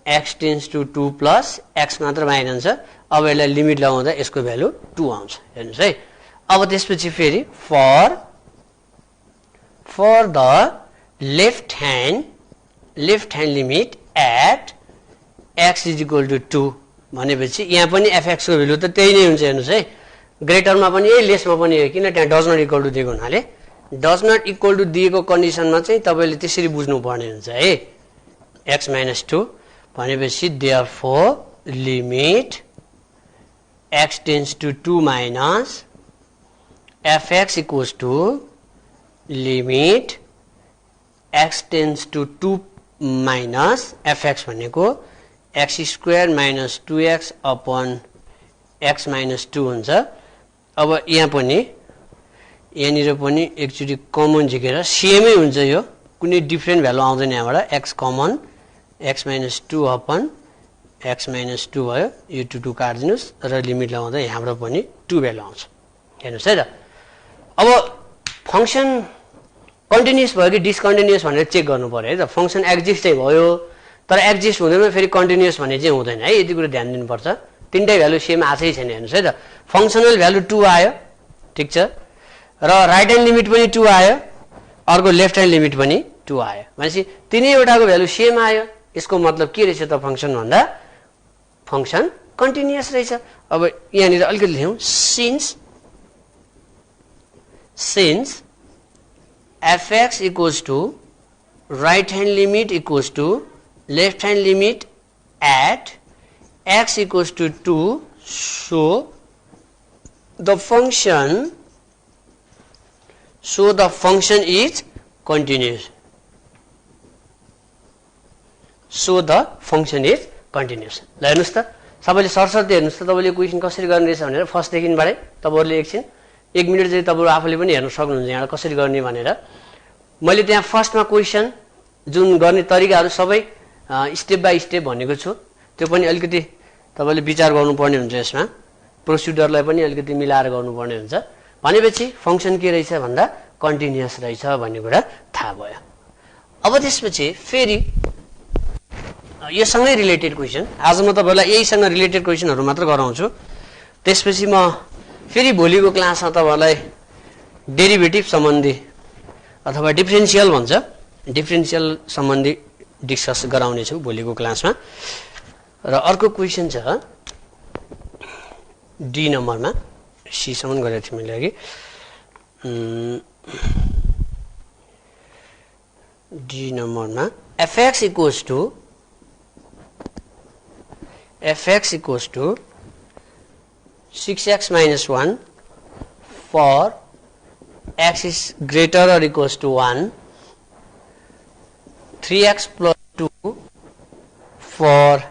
x tends to 2 plus x मात्र बाँकी रहन्छ। अब यसलाई लिमिट लगाउँदा यसको भ्यालु 2 आउँछ। हेर्नुस् है। अब त्यसपछि फेरि for the left hand limit at x = 2 भनेपछि यहाँ पनि fx को भ्यालु त त्यही नै हुन्छ। हेर्नुस् है। ग्रेटरमा पनि यही लेसमा पनि हो, किन त्यहाँ डज नट इक्वल टु दिएको हुनाले डज नट इक्वल टु दिएको कन्डिसनमा चाहिँ तपाईले त्यसरी बुझ्नु पर्ने हुन्छ है। x - 2 भनेपछि therefore limit x tends to 2 minus fx equals to limit x tends to 2 minus fx भनेको x² - 2x अपन x - 2 हुन्छ। अब यहाँ पनि यहाँनिर पनि एकचोटि कमन झिकेर सेमै हुन्छ, यो कुनै डिफ्रेन्ट भ्यालु आउँदैन यहाँबाट। x common x - 2 upon x - 2 भयो। यो 2 काट्दिनुस् र लिमिट लगाउँदा यहाँबाट पनि 2 भ्यालु आउँछ। हेर्नुस् है त। अब फंक्सन कन्टिन्युअस भयो कि डिसकन्टिन्युअस भनेर चेक गर्नु पर्यो है त। फंक्सन एक्जिस्ट चाहिँ भयो तर एक्जिस्ट हुँदैन फेरि कन्टिन्युअस भन्ने चाहिँ हुँदैन है। यति कुरा ध्यान दिनुपर्छ। तीनटै भ्यालु सेम आछै छैन। हेर्नुस् है त। फंक्सनल भ्यालु 2 आयो, ठीक छ, र राइट ह्यान्ड लिमिट पनि 2 आयो, अर्को लेफ्ट ह्यान्ड लिमिट पनि 2 आयो भनेपछि तीनैवटाको भ्यालु सेम आयो। यसको मतलब के रहेछ त फंक्सन भन्दा फंक्सन कन्टिन्युअस रहेछ। अब यहाँनिर अलिकति लेखौँ since fx equals to right hand limit equals to left hand limit at x equals to 2, so the function is continuous. So the function is continuous. ल हेर्नुस् त, सबैले सरसर्ती हेर्नुस् त तपाईले क्वेशन कसरी गर्ने रहेछ भनेर फर्स्ट देखिनबाटै तपाईहरुले एकछिन 1 मिनेट चाहिँ तपाईहरु आफूले पनि हेर्न सक्नुहुन्छ यहाँ कसरी गर्ने भनेर। मैले त्यहाँ फर्स्टमा क्वेशन जुन गर्ने तरिकाहरु सबै स्टेप बाइ स्टेप भनेको छु, त्यो पनि अलिकति तपाईले विचार गर्नुपर्ने हुन्छ। यसमा प्रोसिडरलाई पनि अलिकति मिलाएर गर्नुपर्ने हुन्छ। भनेपछि फंक्सन के रहेछ भन्दा कन्टिन्युअस रहेछ भन्ने कुरा थाहा भयो। अब त्यसपछि फेरि यो सँगै रिलेटेड क्वेशन, आज म तपाईलाई यहीसँग रिलेटेड क्वेशनहरु मात्र गराउँछु। त्यसपछि म फेरि भोलिको क्लासमा तपाईलाई डेरिभेटिभ सम्बन्धी अथवा डिफरेन्शियल भन्छ, डिफरेन्शियल सम्बन्धी डिस्कस गराउने छु भोलिको क्लासमा। र अर्को क्वेशन छ डी नम्बरमा, सी सम्म गरेको थिएँ मैले अघि। डी नम्बरमा fx equals to 6x - 1 for x is greater or equals to 1, 3x plus 2 for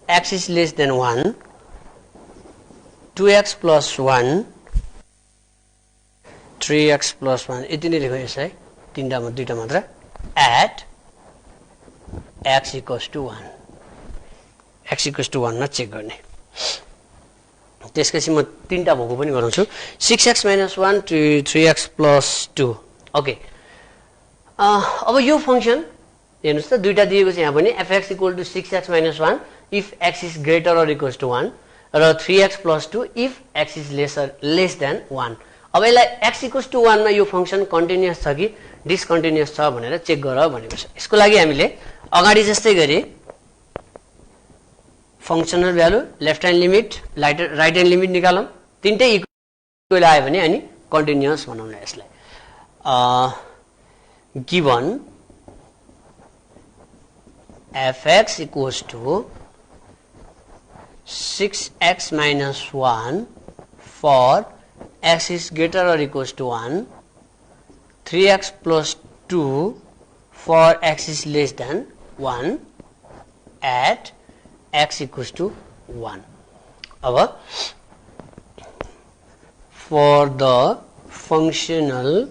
x is less than 1, 2x plus 1, 3x plus 1 यति नै लेखौ यसलाई, तीनटामा दुईटा मात्र, at x equals to 1, x equals to 1 मा चेक गर्ने। त्यसपछि म तीनटा भएको पनि गराउँछु, 6x - 1 to 3x plus 2। Okay, अब यो फंक्सन हेर्नुस् त दुईटा दिएको छ यहाँ पनि, fx equal to 6x - 1 if x is greater or equals to 1 र 3x plus 2 if x is less than 1। अब यसलाई x equals to 1 मा यो फंक्सन कन्टिन्युअस छ कि डिसकन्टिन्युअस छ भनेर चेक गर भनेको छ। यसको लागि हामीले अगाडि जस्तै गरी functional value, left hand limit, right hand limit निकालौं, तीनटै इक्वल आयो भने अनि कन्टिन्युअस बनाउन यसलाई। Given fx equals to 6x - 1 for x is greater or equals to 1, 3x plus 2 for x is less than 1 at x equals to 1. Our for the functional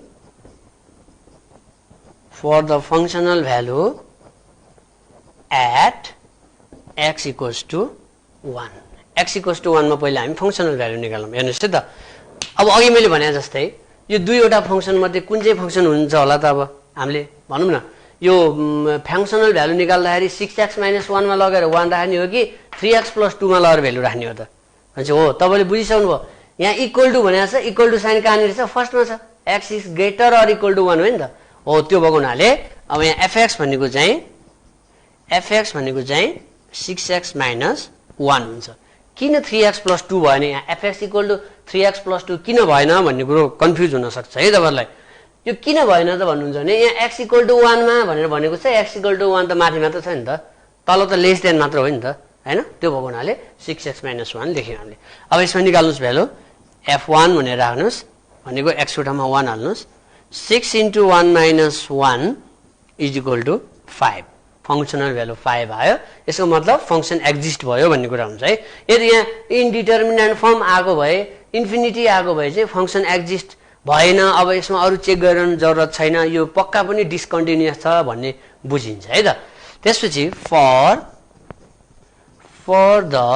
value at x equals to 1, x equals to 1 मा पहिला हामी फंक्सनल value निकालौं। हेर्नुस् त, अब अघि मैले भने जस्तै यो दुईवटा फंक्सन मध्ये कुन चाहिँ फंक्सन हुन्छ होला त? अब हामीले भनौँ न यो फङ्सनल भ्यालु निकाल्दाखेरि 6x - 1 मा लगेर 1 राख्ने हो कि 3x + 2 मा लगेर भ्यालु राख्ने हो त भन्छ हो तपाईले बुझिसक्नु भयो यहाँ इक्वल टु भनेको छ इक्वल टु साइन कहाँनिर छ फर्स्टमा छ x is greater or equal to 1 हो नि त हो त्यो भएको हुनाले अब यहाँ fx भनेको चाहिँ 6x - 1 हुन्छ किन 3x + 2 भएन यहाँ fx = 3x + 2 किन भएन भन्ने कुरो कन्फ्युज हुन सक्छ है तपाईहरुलाई यो किन भएन त भन्नुहुन्छ भने यहाँ x = 1 मा भनेर भनेको छ x = 1 त माथि मात्र छ नि त तल त लेस देन मात्र हो नि त हैन त्यो भएको हुनाले 6x - 1 लेख्यौं हामीले अब यसमा निकाल्नुस् भ्यालु f1 भनेर राख्नुस् भनेको x को ठाउँमा 1 हाल्नुस् 6 * 1 - 1 = 5 फंक्शनल भ्यालु 5 आयो यसको मतलब फंक्शन एक्जिस्ट भयो भन्ने कुरा हुन्छ है यदि यहाँ इनडिटरमिनेन्ट फर्म आको भए इन्फिनिटी आको भए चाहिँ फंक्शन एक्जिस्ट भएन अब यसमा अरु चेक गर्न जरुरत छैन यो पक्का पनि डिस्कन्टिन्युअस छ भन्ने बुझिन्छ है त त्यसपछि for the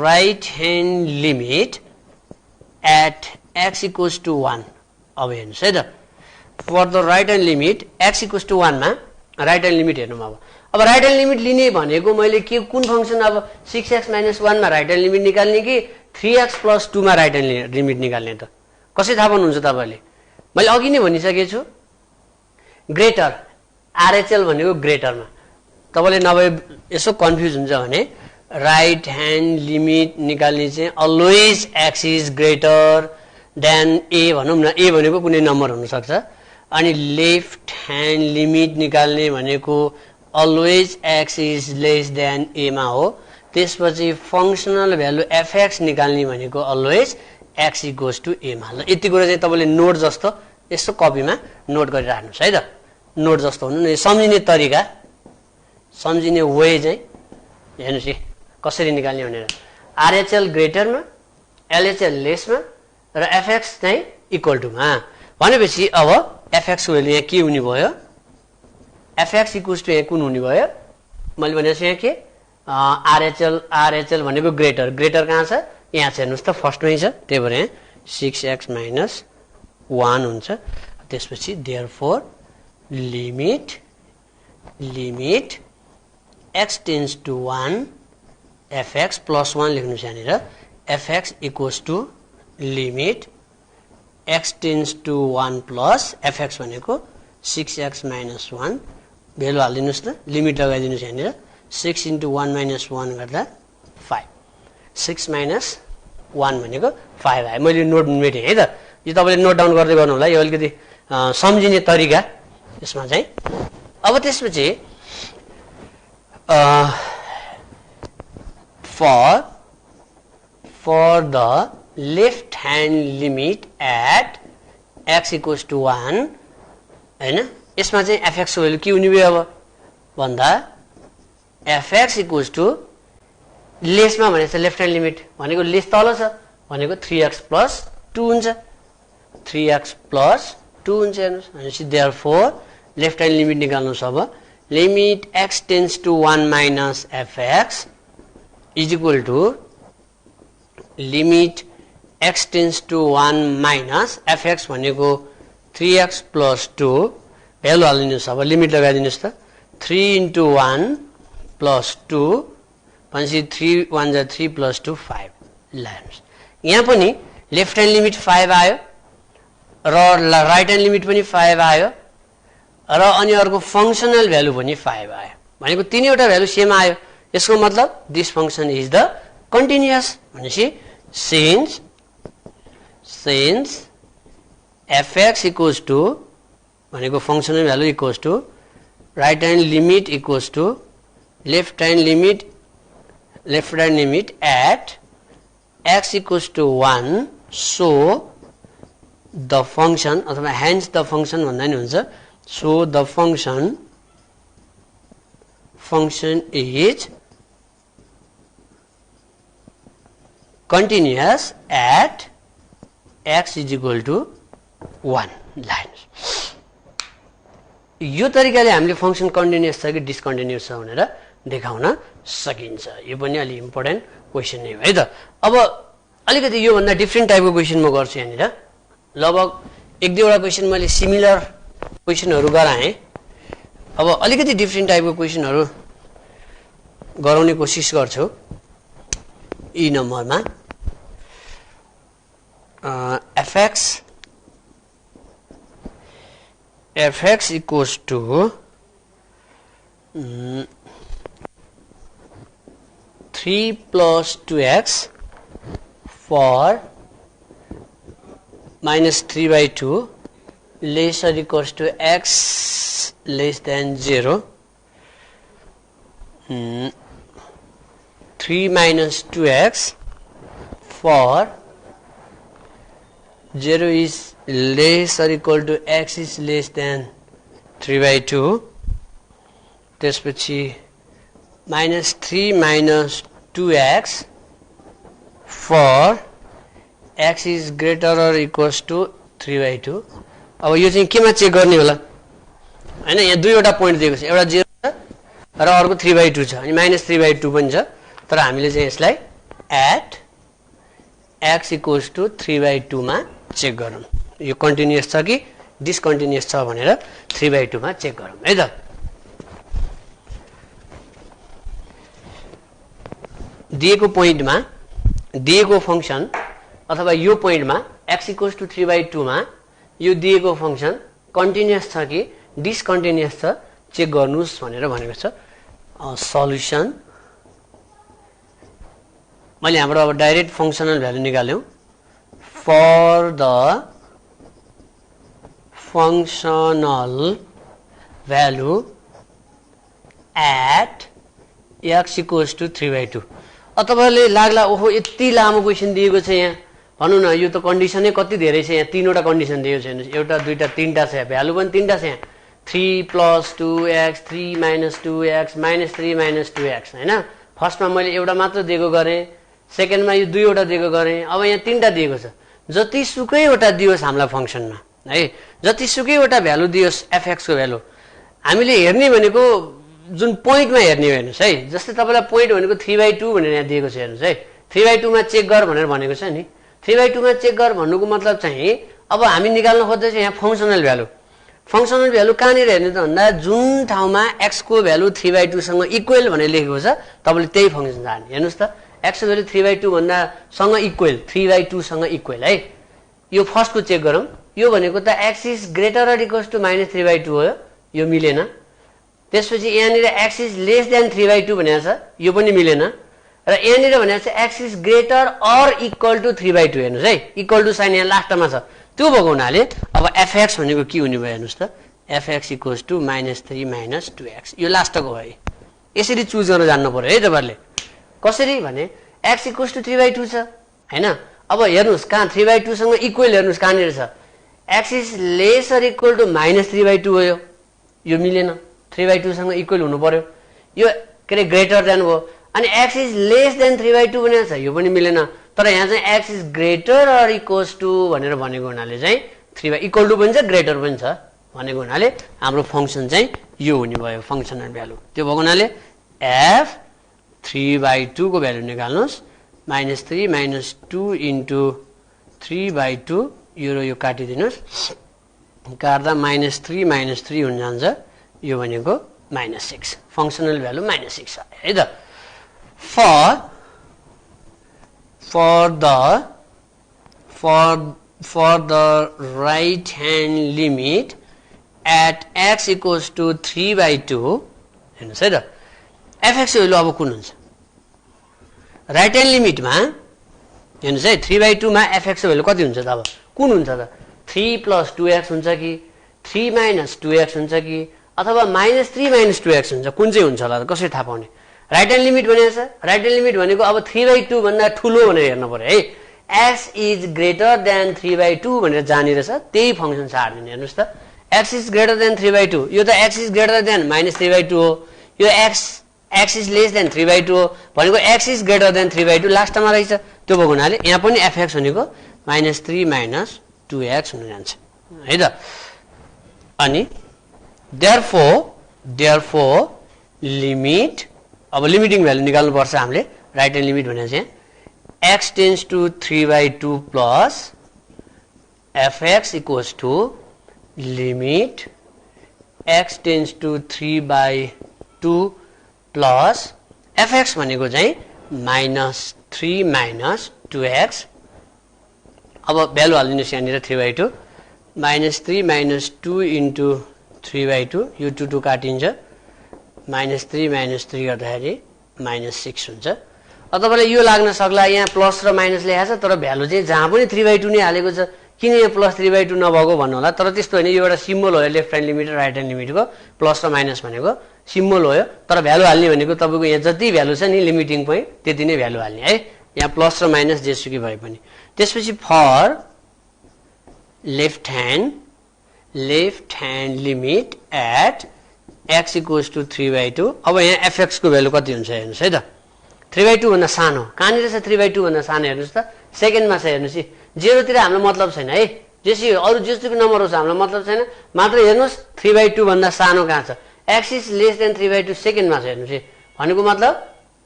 right hand limit at x = 1 अब हेर्नुस् है त for the right hand limit x = 1 मा राइट ह्यान्ड लिमिट हेर्नुमा अब राइट ह्यान्ड लिमिट लिने भनेको मैले के कुन फंक्शन अब 6x - 1 मा राइट ह्यान्ड लिमिट निकाल्ने कि 3x + 2 मा राइट ह्यान्ड लिमिट निकाल्ने त कसै थाहा पाउनुहुन्छ तपाईले मैले अघि नै भनिसके छु ग्रेटर आरएचएल भनेको ग्रेटरमा तपाईले नभए यसो कन्फ्युज हुन्छ भने राइट ह्यान्ड लिमिट निकाल्ने चाहिँ always x is greater then a भनौं न a भनेको कुनै नम्बर हुन सक्छ अनि लेफ्ट ह्यान्ड लिमिट निकाल्ने भनेको always x is less then a मा हो त्यसपछि फंक्शनल भ्यालु fx निकाल्ने भनेको अलवेज x = a मा ल यति कुरा चाहिँ तपाईले नोट जस्तो यसो कपीमा नोट गरिराख्नुस् है त नोट जस्तो हुनु न सम्झिने तरिका सम्झिने वे चाहिँ हेर्नुस् है कसरी निकाल्ने भनेर आरएचएल ग्रेटरमा एलएचएल लेसमा र fx चाहिँ इक्वल टु मा भनेपछि अब fx को भ्यालु यहाँ के हुने भयो fx = यहाँ कुन हुने भयो मैले भनेछु यहाँ के आरएचएल भनेको ग्रेटर कहाँ छ यहाँ छ हेर्नुस् त फर्स्टमै छ त्यही भएर यहाँ 6x - 1 हुन्छ त्यसपछि therefore limit x → 1 fx + 1 लेख्नुस् यहाँनिर fx = limit x → 1 plus fx भनेको 6x - 1 भ्यालु हाल्दिनुस् त लिमिट लगाइदिनुस् यहाँनिर 6 * 1 - 1 गर्दा 5 6 - 1 भनेको 5 आयो मैले नोट मेटेँ है त यो तपाईले नोट डाउन गर्दै गर्नु होला यो अलिकति सम्झिने तरिका यसमा चाहिँ अब त्यसपछि for the left hand limit at x = 1 हैन यसमा चाहिँ fx को भ्यालु के हुने भयो अब भन्दा fx = लेसमा भनेको लेफ्ट ह्यान्ड लिमिट भनेको लेस तल छ भनेको 3x + 2 हुन्छ 3x + 2 हुन्छ हेर्नुस् भनेपछि therefore लेफ्ट ह्यान्ड लिमिट निकाल्नुस् अब limit x → 1 - fx = limit x → 1 - fx भनेको 3x + 2 भ्यालु हाल्दिनुस् अब लिमिट लगाइदिनुस् त 3 * 1 + 2 भनेपछि 3 * 1 = 3 + 2 5 लानुस् यहाँ पनि लेफ्ट ह्यान्ड लिमिट 5 आयो र राइट ह्यान्ड लिमिट पनि 5 आयो र अनि अर्को फंक्शनल भ्यालु पनि 5 आयो भनेको तीनैवटा भ्यालु सेम आयो यसको मतलब this function is the continuous भनेपछि since fx = भनेको functional value right hand limit left hand limit at x = 1 so the function अथवा hence the function भन्दा नि हुन्छ so the function is continuous at x = 1 lines यो तरिकाले हामीले function continuous छ कि डिस्कन्टिन्युअस छ भनेर देखाउन सकिन्छ यो पनि अलि इम्पोर्टेन्ट क्वेशन नै हो है त अब अलिकति यो भन्दा डिफरेन्ट टाइपको क्वेशन म गर्छु यहाँनिर लगभग एक दुईवटा क्वेशन मैले सिमिलर क्वेशनहरु गराएँ। अब अलिकति डिफ्रेन्ट टाइपको क्वेशनहरु गराउने कोसिस गर्छु यी नम्बरमा। fx equals to 3 plus 2x for minus 3 by 2 less or equals to x less than 0. 3 minus 2x for 0 is less or equal to x is less than 3 by 2. त्यसपछि minus 3 minus 2x for x is greater or equals to 3 by 2. अब यो चाहिँ केमा check गर्ने होला हैन, यहाँ दुईवटा पोइन्ट दिएको छ, एउटा 0 छ र अर्को 3 by 2 छ अनि minus 3 by 2 पनि छ। तर हामीले चाहिँ यसलाई at x equals to 3 by 2 मा चेक गरौँ यो कन्टिन्युअस छ कि डिसकन्टिन्युअस छ भनेर 3 by 2 मा चेक गरौँ है त। दिएको पोइन्टमा दिएको फंक्सन अथवा यो पोइन्टमा x equals to 3 by 2 मा यो दिएको फंक्सन कन्टिन्युअस छ कि डिसकन्टिन्युअस छ चेक गर्नुस् भनेर भनेको छ। सल्युसन मैले हाम्रो अब डाइरेक्ट फंक्सनल भ्यालु निकाल्यौं। For the functional value at x equals to 3 by 2। तपाईहरुले लाग्ला ओहो यति लामो क्वेशन दिएको छ यहाँ, भनौं न यो त कन्डिसनै कति धेरै छ, यहाँ तीनवटा कन्डिसन दिएको छ हेर्नुस्, एउटा दुईटा तीनटा छ, भ्यालु पनि तीनटा छ यहाँ। 3 plus 2x 3 minus 2x minus 3 minus 2x हैन। फर्स्टमा मैले एउटा मात्र दिएको गरे, सेकेन्डमा यो दुईवटा दिएको गरे, अब यहाँ तीनटा दिएको छ। जति सुकैवटा दियोस् हामीलाई फंक्सनमा है, जति सुकैवटा भ्यालु दियोस् fx को भ्यालु हामीले हेर्ने भनेको जुन पोइन्टमा हेर्ने हो हेर्नुस् है। जस्तै तपाईलाई पोइन्ट भनेको 3 by 2 भनेर यहाँ दिएको छ हेर्नुस् है, 3 by 2 मा चेक गर भनेर भनेको छ नि। 3 by 2 मा चेक गर भन्नुको मतलब चाहिँ अब हामी निकाल्न खोज्दैछ यहाँ फंक्सनल भ्यालु। फंक्सनल भ्यालु कहाँनिर हेर्ने त भन्दा जुन ठाउँमा x को भ्यालु 3 by 2 सँग इक्वल भनेर लेखेको छ तपाईले त्यही फंक्सन हाल्ने। हेर्नुस् त x को भ्यालु 3 by 2 भन्दा सँग इक्वल 3 by 2 सँग इक्वल है, यो फर्स्ट को चेक गरौँ। यो भनेको त x is greater or equals to minus 3 by 2 हो, यो मिलेन। त्यसपछि यहाँनिर x is less then 3 by 2 भनेको छ, यो पनि मिलेन। र यहाँनिर भनेको छ x is greater or equal to 3 by 2 हेर्नुस् है, इक्वल टु साइन यहाँ लास्टमा छ। त्यो भएको हुनाले अब fx भनेको के हुने भयो हेर्नुस् त, fx equals to -3 minus 2x यो लास्टको भयो। यसरी चुज गर्न जान्नु पर्यो है तपाईहरुले। कसरी भने x equals to 3 by 2 छ हैन। अब हेर्नुस् कहाँ 3 by 2 सँग इक्वल हेर्नुस् कहाँनिर छ, x is less or equal to -3 by 2 हो, यो मिलेन। 3 by 2 सँग इक्वल हुनु पर्यो, यो के रे ग्रेटर देन हो। अनि x is less then 3 by 2 भनेको छ, यो पनि मिलेन। तर यहाँ चाहिँ x is greater or equals to भनेर भनेको हुनाले चाहिँ 3 by इक्वल टु पनि छ ग्रेटर पनि छ भनेको हुनाले हाम्रो फंक्सन चाहिँ यो हुने भयो फंक्सनल भ्यालु। त्यो भएको हुनाले f 3 by 2 को भ्यालु निकाल्नुस्, -3 minus 2 into 3 by 2 यो काटिदिनुस्, काट्दा -3 minus 3 हुन जान्छ, यो भनेको -6 फंक्सनल भ्यालु -6 है त। for the right hand limit at x equals to 3 by 2 हेर्नुस् है त, fx भ्यालु अब कुन हुन्छ राइट ह्यान्ड लिमिटमा हेर्नुस् है। 3 by 2 मा fx भ्यालु कति हुन्छ त, अब कुन हुन्छ त, 3 plus 2x हुन्छ कि 3 minus 2x हुन्छ कि अथवा -3 minus 2x हुन्छ, कुन चाहिँ हुन्छ होला त कसरी थाहा पाउने। राइट ह्यान्ड लिमिट भनेको छ, राइट ह्यान्ड लिमिट भनेको अब 3 by 2 भन्दा ठुलो भनेर हेर्नु पर्यो है। x is greater then 3 by 2 भनेर जानिरहेछ, त्यही फंक्सन सार्दिने। हेर्नुस् त x is greater then 3 by 2, यो त x is greater then -3 by 2 हो, यो x is less then 3 by 2 हो भनेको x is greater then 3 by 2 लास्टमा रहेछ। त्यो भएको हुनाले यहाँ पनि fx भनेको -3 minus 2x हुन जान्छ है त। अनि therefore लिमिट, अब लिमिटिङ भ्यालु निकाल्नु पर्छ हामीले। राइट ह्यान्ड लिमिट भनेको चाहिँ x tends to 3 by 2 plus fx equals to limit x tends to 3/2 plus fx भनेको चाहिँ -3 माइनस 2x। अब भ्यालु हालिदिनुहोस् यहाँनिर 3/2 -3 माइनस 2 इन्टु 3/2 यो 2 2 काटिन्छ -3 माइनस 3 गर्दाखेरि -6 हुन्छ। अब तपाईँलाई यो लाग्न सक्ला यहाँ प्लस र माइनस लेखाएको छ तर भ्यालु चाहिँ जहाँ पनि 3/2 नै हालेको छ किन यहाँ प्लस 3/2 नभएको भन्नु होला। तर त्यस्तो होइन, यो एउटा सिम्बल हो लेफ्ट ह्यान्ड लिमिट र राइट ह्यान्ड लिमिटको प्लस र माइनस भनेको सिम्बल हो। तर भ्यालु हाल्ने भनेको तपाईँको यहाँ जति भ्यालु छ नि लिमिटिङ पोइन्ट त्यति नै भ्यालु हाल्ने है, यहाँ प्लस र माइनस जेसुकै भए पनि। त्यसपछि for left hand limit at x equals to 3/2। अब यहाँ fx को भ्यालु कति हुन्छ हेर्नुहोस् है त, 3/2 भन्दा सानो कहाँनिर छ, 3/2 भन्दा सानो हेर्नुहोस् त सेकेन्डमा छ हेर्नुहोस् है, जेरोतिर हाम्रो मतलब छैन है, जेसी अरू जेसुकै नम्बर होस् हाम्रो मतलब छैन, मात्र हेर्नुहोस् 3/2 भन्दा सानो कहाँ छ, x इज लेस देन 3/2 सेकेन्डमा छ हेर्नुहोस् है। भनेको मतलब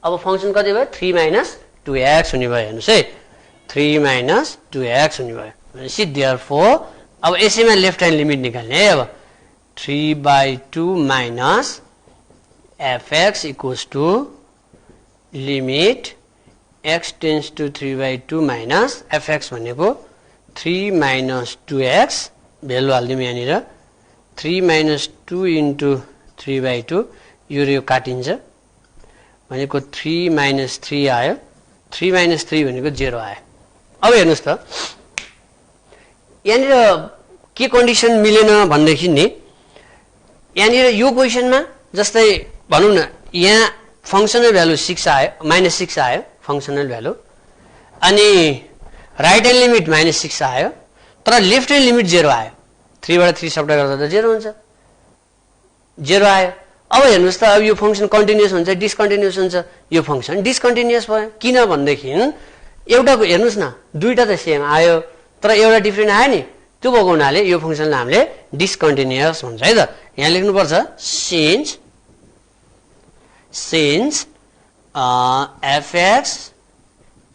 अब फङ्सन कति भयो 3 माइनस 2x हुने भयो हेर्नुहोस् है, 3 माइनस 2x हुने भयो भनेपछि देयरफोर अब यसैमा लेफ्ट ह्यान्ड लिमिट निकाल्ने है। अब 3/2 minus fx equals to limit x tends to 3/2 minus fx भनेको 3 माइनस 2x भ्यालु हालिदिउँ यहाँनिर 3 माइनस 2 इन्टु 3/2 यो काटिन्छ भनेको 3 माइनस 3 आयो, 3 माइनस 3 भनेको 0 आयो। अब हेर्नुहोस् त यहाँनिर के कन्डिसन मिलेन भनेदेखि नि यहाँनिर यो क्वेसनमा जस्तै भनौँ न यहाँ फङ्सनल भ्यालु 6 आयो -6 आयो फङ्सनल भ्यालु, अनि राइट ह्यान्ड लिमिट -6 आयो तर लेफ्ट ह्यान्ड लिमिट 0 आयो, 3 बाट 3 सब्ट्र्याक्ट गर्दा त 0 हुन्छ, 0 आयो। अब हेर्नुहोस् त अब यो फङ्सन कन्टिन्युअस हुन्छ डिस्कन्टिन्युअस हुन्छ, यो फङ्सन डिस्कन्टिन्युअस भयो किन भनेदेखि एउटाको हेर्नुहोस् न दुईटा त सेम आयो तर एउटा डिफ्रेन्ट आयो नि, त्यो भएको हुनाले यो फङ्सनलाई हामीले डिस्कन्टिन्युअस भन्छ है त। यहाँ लेख्नुपर्छ since fx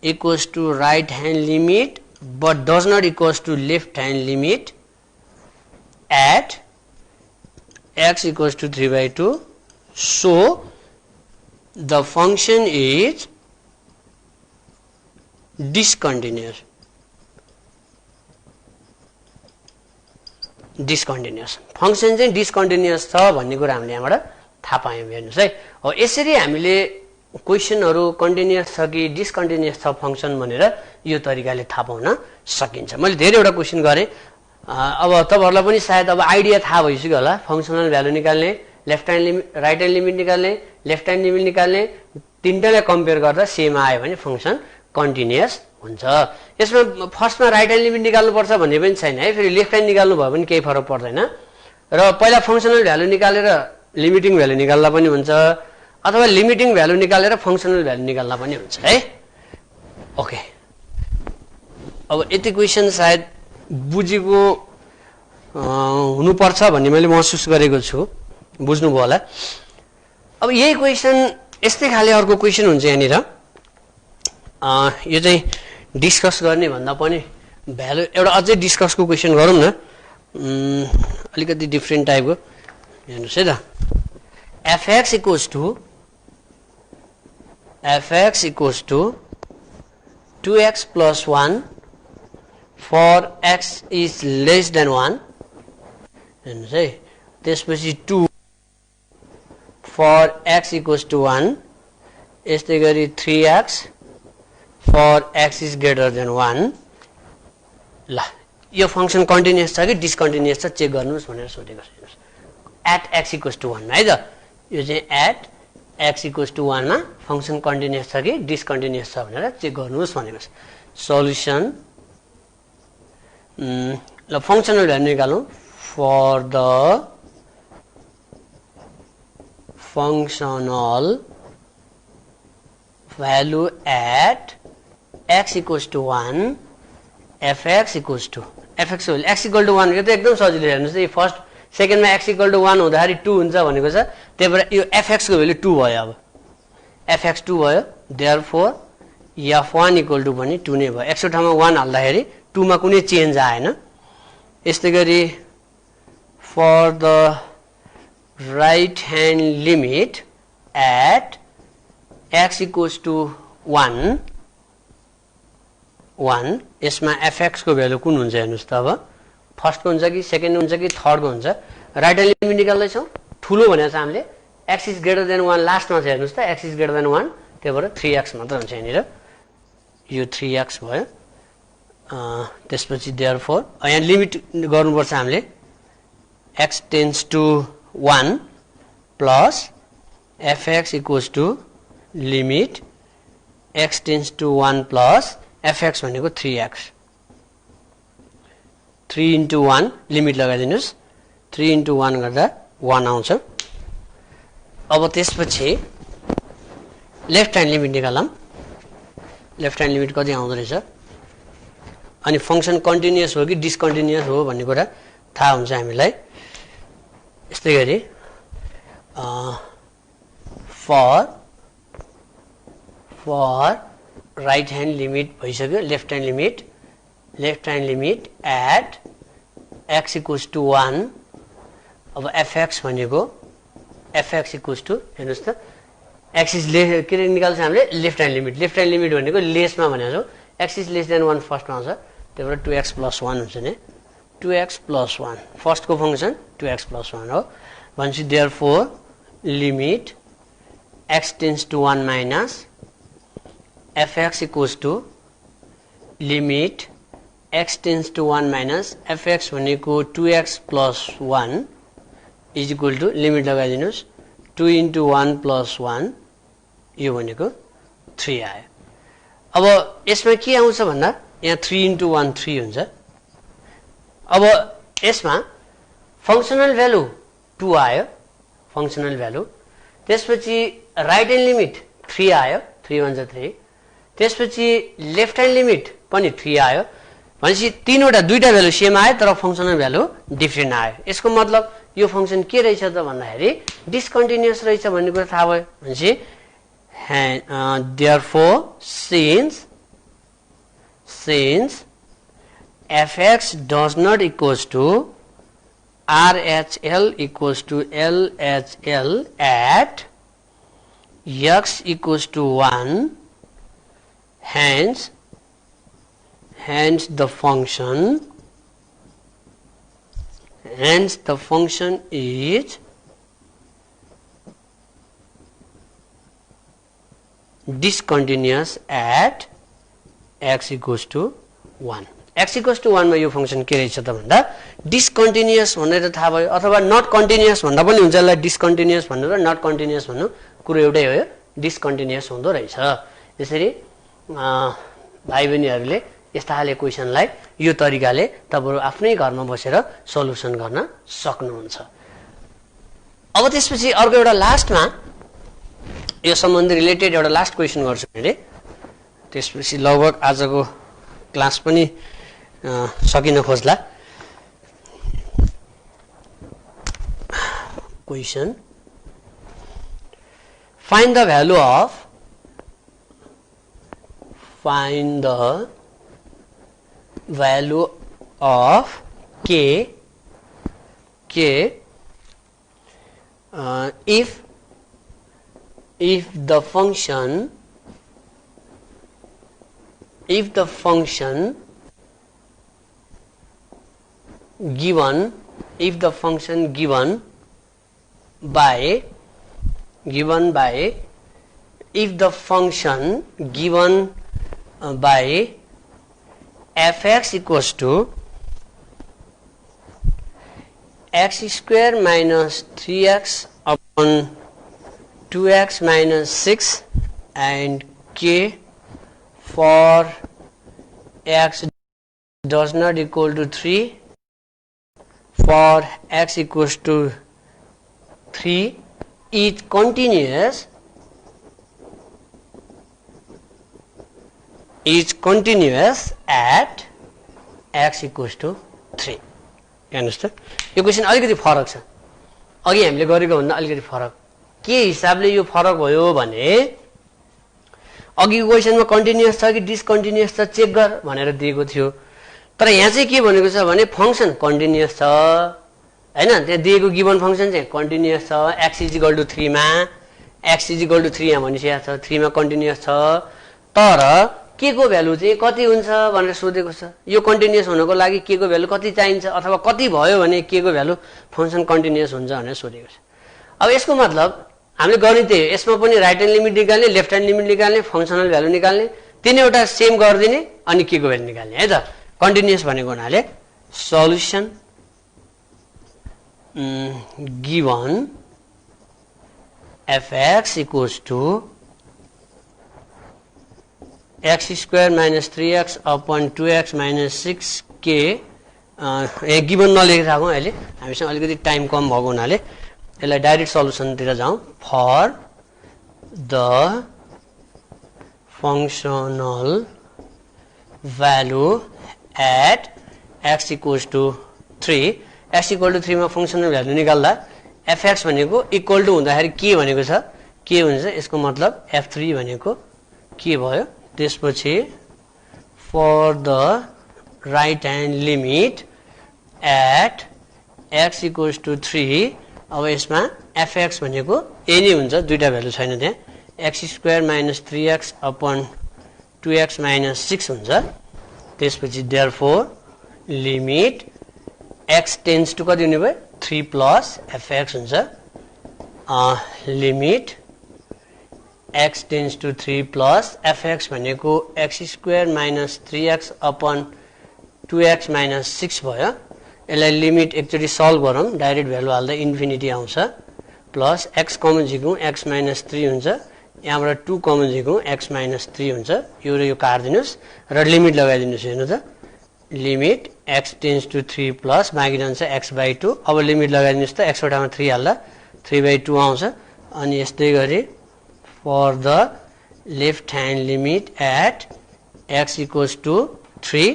equals to right hand limit but does not equals to left hand limit at x equals to 3/2, so the function is discontinuous. Function चाहिँ डिस्कन्टिन्युअस छ भन्ने कुरा हामीले यहाँबाट थाहा पायौँ हेर्नुहोस् है। हो यसरी हामीले क्वेसनहरू कन्टिन्युअस छ कि डिस्कन्टिन्युअस छ फङ्सन भनेर यो तरिकाले थाहा पाउन सकिन्छ। मैले धेरैवटा क्वेसन गरेँ, अब तपाईँहरूलाई पनि सायद अब आइडिया थाहा भइसक्यो होला, फङ्सनल भ्यालु निकाल्ने, left hand limit right hand limit निकाल्ने, लेफ्ट ह्यान्ड लिमिट निकाल्ने, तिनटालाई कम्पेयर गर्दा सेम आयो भने फङ्सन कन्टिन्युअस हुन्छ। यसमा फर्स्टमा राइट ह्यान्ड लिमिट निकाल्नुपर्छ भन्ने पनि छैन है, फेरि लेफ्ट ह्यान्ड निकाल्नु भयो भने केही फरक पर्दैन र पहिला फङ्सनल भ्यालु निकालेर लिमिटिङ भ्यालु निकाल्दा पनि हुन्छ अथवा लिमिटिङ भ्यालु निकालेर फङ्सनल भ्यालु निकाल्दा पनि हुन्छ है। ओके, अब यति क्वेसन सायद बुझेको हुनुपर्छ भन्ने मैले महसुस गरेको छु, बुझ्नुभयो होला। अब यही क्वेसन यस्तै खाले अर्को क्वेसन हुन्छ यहाँनिर, यो चाहिँ डिस्कस गर्ने भन्दा पनि भ्यालु एउटा अझै डिस्कसको क्वेसन गरौँ न, अलिकति डिफ्रेन्ट टाइपको हेर्नुहोस् है त। fx equals to 2x plus 1 for x is less than 1 हेर्नुहोस् है, त्यसपछि 2 for x equals to 1, यस्तै गरी 3x for x is greater than 1। ल यो फङ्सन कन्टिन्युअस छ कि डिस्कन्टिन्युअस छ चेक गर्नुहोस् भनेर सोधेको छ। एट x इक्वल्स टु 1 है त, यो चाहिँ एट x इक्वल्स टु 1 मा फङ्सन कन्टिन्युअस छ कि डिस्कन्टिन्युअस छ भनेर चेक गर्नुहोस् भनेको छ। सल्युसन ल फङ्सनल भ्यालु निकालौँ, for the functional value at x equals to 1 fx equals to fx हो x इक्वल टु 1 यो त एकदम सजिलो हेर्नुहोस् है, फर्स्ट सेकेन्डमा x इक्वल टु 1 हुँदाखेरि 2 हुन्छ भनेको छ, त्यही भएर यो fx को भ्यालु 2 भयो। अब fx 2 भयो, देयरफोर f1 इक्वल टु पनि 2 नै भयो। x को ठाउँमा 1 हाल्दाखेरि 2 मा कुनै चेन्ज आएन। यस्तै गरी for the right hand limit at x equals to 1 यसमा fx को भ्यालु कुन हुन्छ हेर्नुस् त अब फर्स्ट को हुन्छ कि सेकेन्ड हुन्छ कि थर्ड को हुन्छ राइट ह्यान्ड लिमिट निकाल्दै छौ ठुलो भनेको छ हामीले x is greater than 1 लास्टमा छ हेर्नुस् त x is greater than 1 त्यही भएर 3x मात्र हुन्छ यहाँनिर यो 3x भयो त्यसपछि therefore यहाँ लिमिट गर्नुपर्छ हामीले x tends to 1 plus fx equals to limit x tends to 1 plus fx भनेको 3x 3 into 1 लिमिट लगाइदिनुस् 3 into 1 गर्दा 1 आउँछ अब त्यसपछि लेफ्ट ह्यान्ड लिमिट निकालौं लेफ्ट ह्यान्ड लिमिट कति आउँदो रहेछ अनि फंक्सन कन्टिन्युअस हो कि डिसकन्टिन्युअस हो भन्ने कुरा थाहा हुन्छ हामीलाई यस्तै गरी for right hand limit भइसक्यो left hand limit at x equals to 1 अब fx भनेको fx equals to हेर्नुस् त x is के निकाल्छ हामीले लेफ्ट ह्यान्ड लिमिट भनेको लेसमा भनेको छौ x is less than 1 फर्स्टमा आउँछ त्यही भएर 2x plus 1 हुन्छ नि 2x plus 1 फर्स्ट को फंक्शन 2x plus 1 हो भनेपछि therefore limit x tends to 1 minus fx equals to limit x tends to 1 minus fx भनेको 2x plus 1 is equal to limit लगाइदिनुस् 2 into 1 plus 1 यो भनेको 3 आयो अब यसमा के आउँछ भन्दा यहाँ 3 into 1 3 हुन्छ अब यसमा फंक्शनल भ्यालु 2 आयो फंक्शनल भ्यालु त्यसपछि राइट ह्यान्ड लिमिट 3 आयो 3 1 3 त्यसपछि लेफ्ट ह्यान्ड लिमिट पनि 3 आयो भनेपछि तीनवटा दुईटा भ्यालु सेम आयो तर फंक्शनल भ्यालु डिफरेन्ट आयो यसको मतलब यो फंक्शन के रहेछ त भन्दाखेरि डिसकन्टिन्युअस रहेछ भन्ने कुरा थाहा भयो भनेपछि therefore since fx does not equals to RHL equals to LHL at x equals to 1 hence the function is discontinuous at x equals to 1 x equals to 1 मा यो फंक्शन के रहेछ त भन्दा डिसकन्टिन्युअस भनेर थाहा भयो अथवा नट कन्टिन्युअस भन्दा पनि हुन्छ यसलाई डिसकन्टिन्युअस भन्नु र नट कन्टिन्युअस भन्नु कुरो एउटै हो डिसकन्टिन्युअस हुँदो रहेछ यसरी भाइ बहिनीहरुले यस्ता खाले क्वेशनलाई यो तरिकाले तपाईहरु आफ्नै घरमा बसेर सल्युसन गर्न सक्नुहुन्छ अब त्यसपछि अर्को एउटा लास्टमा यो सम्बन्धी रिलेटेड एउटा लास्ट क्वेशन गर्छु मैले त्यसपछि लगभग आजको क्लास पनि सकिन खोज्ला question find the value of k if the function given by fx equals to x square minus 3x upon 2x minus 6 and k for x does not equal to 3 for x equals to 3 is continuous at x equals to 3 हेर्नुस् त यो question अलिकति फरक छ अघि हामीले गरेको भन्दा अलिकति फरक के हिसाबले यो फरक भयो भने अघिको क्वेशनमा कन्टिन्युअस छ कि डिसकन्टिन्युअस छ चेक गर भनेर दिएको थियो तर यहाँ चाहिँ के भनेको छ भने फंक्शन कन्टिन्युअस छ हैन त्यहाँ दिएको गिवन फंक्सन चाहिँ कन्टिन्युअस छ x = 3 मा x = 3 यहाँ भनिसकेको छ 3 मा कन्टिन्युअस छ तर के को भ्यालु चाहिँ कति हुन्छ भनेर सोधेको छ यो कन्टिन्युअस हुनको लागि के को भ्यालु कति चाहिन्छ अथवा कति भयो भने के को भ्यालु फंक्सन कन्टिन्युअस हुन्छ भनेर सोधेको छ अब यसको मतलब हामीले गर्ने त्यही हो यसमा पनि राइट ह्यान्ड लिमिट निकाल्ने लेफ्ट ह्यान्ड लिमिट निकाल्ने फंक्सनल भ्यालु निकाल्ने तीनैवटा सेम गरिदिने अनि के को भ्यालु निकाल्ने है त कन्टिन्युअस भनेको हुनाले solution given fx equals to x square minus 3x upon 2x minus 6k given नलेखिराखौँ अहिले हामीसँग अलिकति टाइम कम भएको हुनाले यसलाई डाइरेक्ट सल्युसनतिर जाउँ for the functional value at x equals to 3 x equal to 3 मा फंक्सनल भ्यालु निकाल्दा fx भनेको इक्वल टु हुँदाखेरि के भनेको छ के हुन्छ यसको मतलब f3 भनेको के भयो त्यसपछि for the right hand limit at x equals to 3 अब यसमा fx भनेको ए नै हुन्छ दुईटा भ्यालु छैन त्यहाँ x square minus 3x upon 2x minus 6 हुन्छ त्यसपछि therefore limit x tends to कति हुने भयो 3 plus fx हुन्छ limit x tends to 3 plus fx भनेको x square minus 3x upon 2x minus 6 भयो यसलाई लिमिट एकचोटि सल्भ गरौँ डाइरेक्ट भ्यालु हाल्दा इन्फिनिटी आउँछ प्लस x कमन झिकौँ x minus 3 हुन्छ यहाँबाट 2 कमन झिकौँ x minus 3 हुन्छ यो र यो काट्दिनुस् र लिमिट लगाइदिनुस् हेर्नु त limit x tends to 3 plus बाँकी रहन्छ x/2 अब लिमिट लगाइदिनुस् त x वटामा 3 हाल्दा 3/2 आउँछ अनि यस्तै गरी for the left hand limit at x equals to 3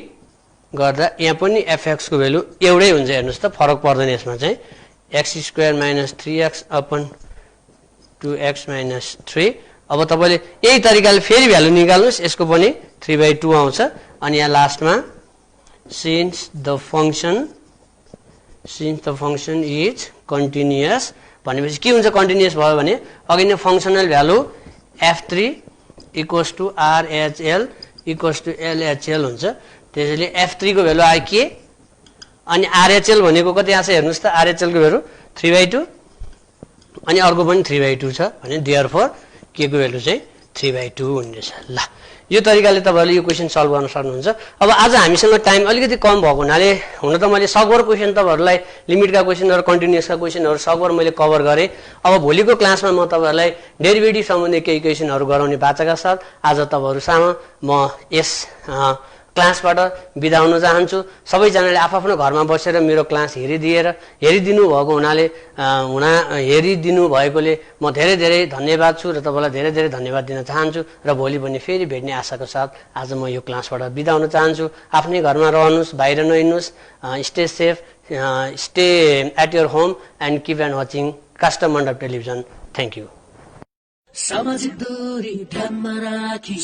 गर्दा यहाँ पनि fx को भ्यालु एउटै हुन्छ हेर्नुस् त फरक पर्दैन यसमा चाहिँ x square minus 3x upon 2x minus 3 अब तपाईले यही तरिकाले फेरि भ्यालु निकाल्नुस् यसको पनि 3/2 आउँछ अनि यहाँ लास्टमा since the function is continuous भनेपछि के हुन्छ कन्टिन्युअस भयो भने अघि नै फंक्सनल value f3 equals to rhl equals to lhl हुन्छ त्यसैले f3 को भ्यालु आयो के अनि rhl भनेको कति आछ हेर्नुस् त rhl को भ्यालु 3/2 अनि अर्को पनि 3/2 छ भने therefore के को भ्यालु चाहिँ 3/2 हुनेछ ल यो तरिकाले तपाईले यो क्वेशन सल्भ गर्न सक्नुहुन्छ अब आज हामीसँग टाइम अलिकति कम भएको हुनाले हुन त मैले सकभर क्वेशन तपाईहरुलाई लिमिटका क्वेशनहरु कन्टिन्युअसका क्वेशनहरु सकभर मैले कभर गरे अब भोलिको क्लासमा म तपाईहरुलाई डेरिभेटिभ सम्बन्धी केही क्वेशनहरु गराउने बाचाका साथ आज तपाईहरु सामु म यस क्लासबाट बिदा हुन चाहन्छु सबैजनाले आफ्नो घरमा बसेर मेरो क्लास हेरिदिनु भएको हुनाले हेरिदिनु भएकोले म धेरै धेरै धन्यवाद छु र तपाईलाई धेरै धेरै धन्यवाद दिन चाहन्छु र भोलि पनि फेरि भेट्ने आशाको साथ आज म यो क्लासबाट बिदा हुन चाहन्छु आफ्नै घरमा रहनुस् बाहिर नहिँड्नुस् stay safe stay at your home and keep and watching Kasthamandap television thank you सामाजिक दूरी ध्यानमा राखी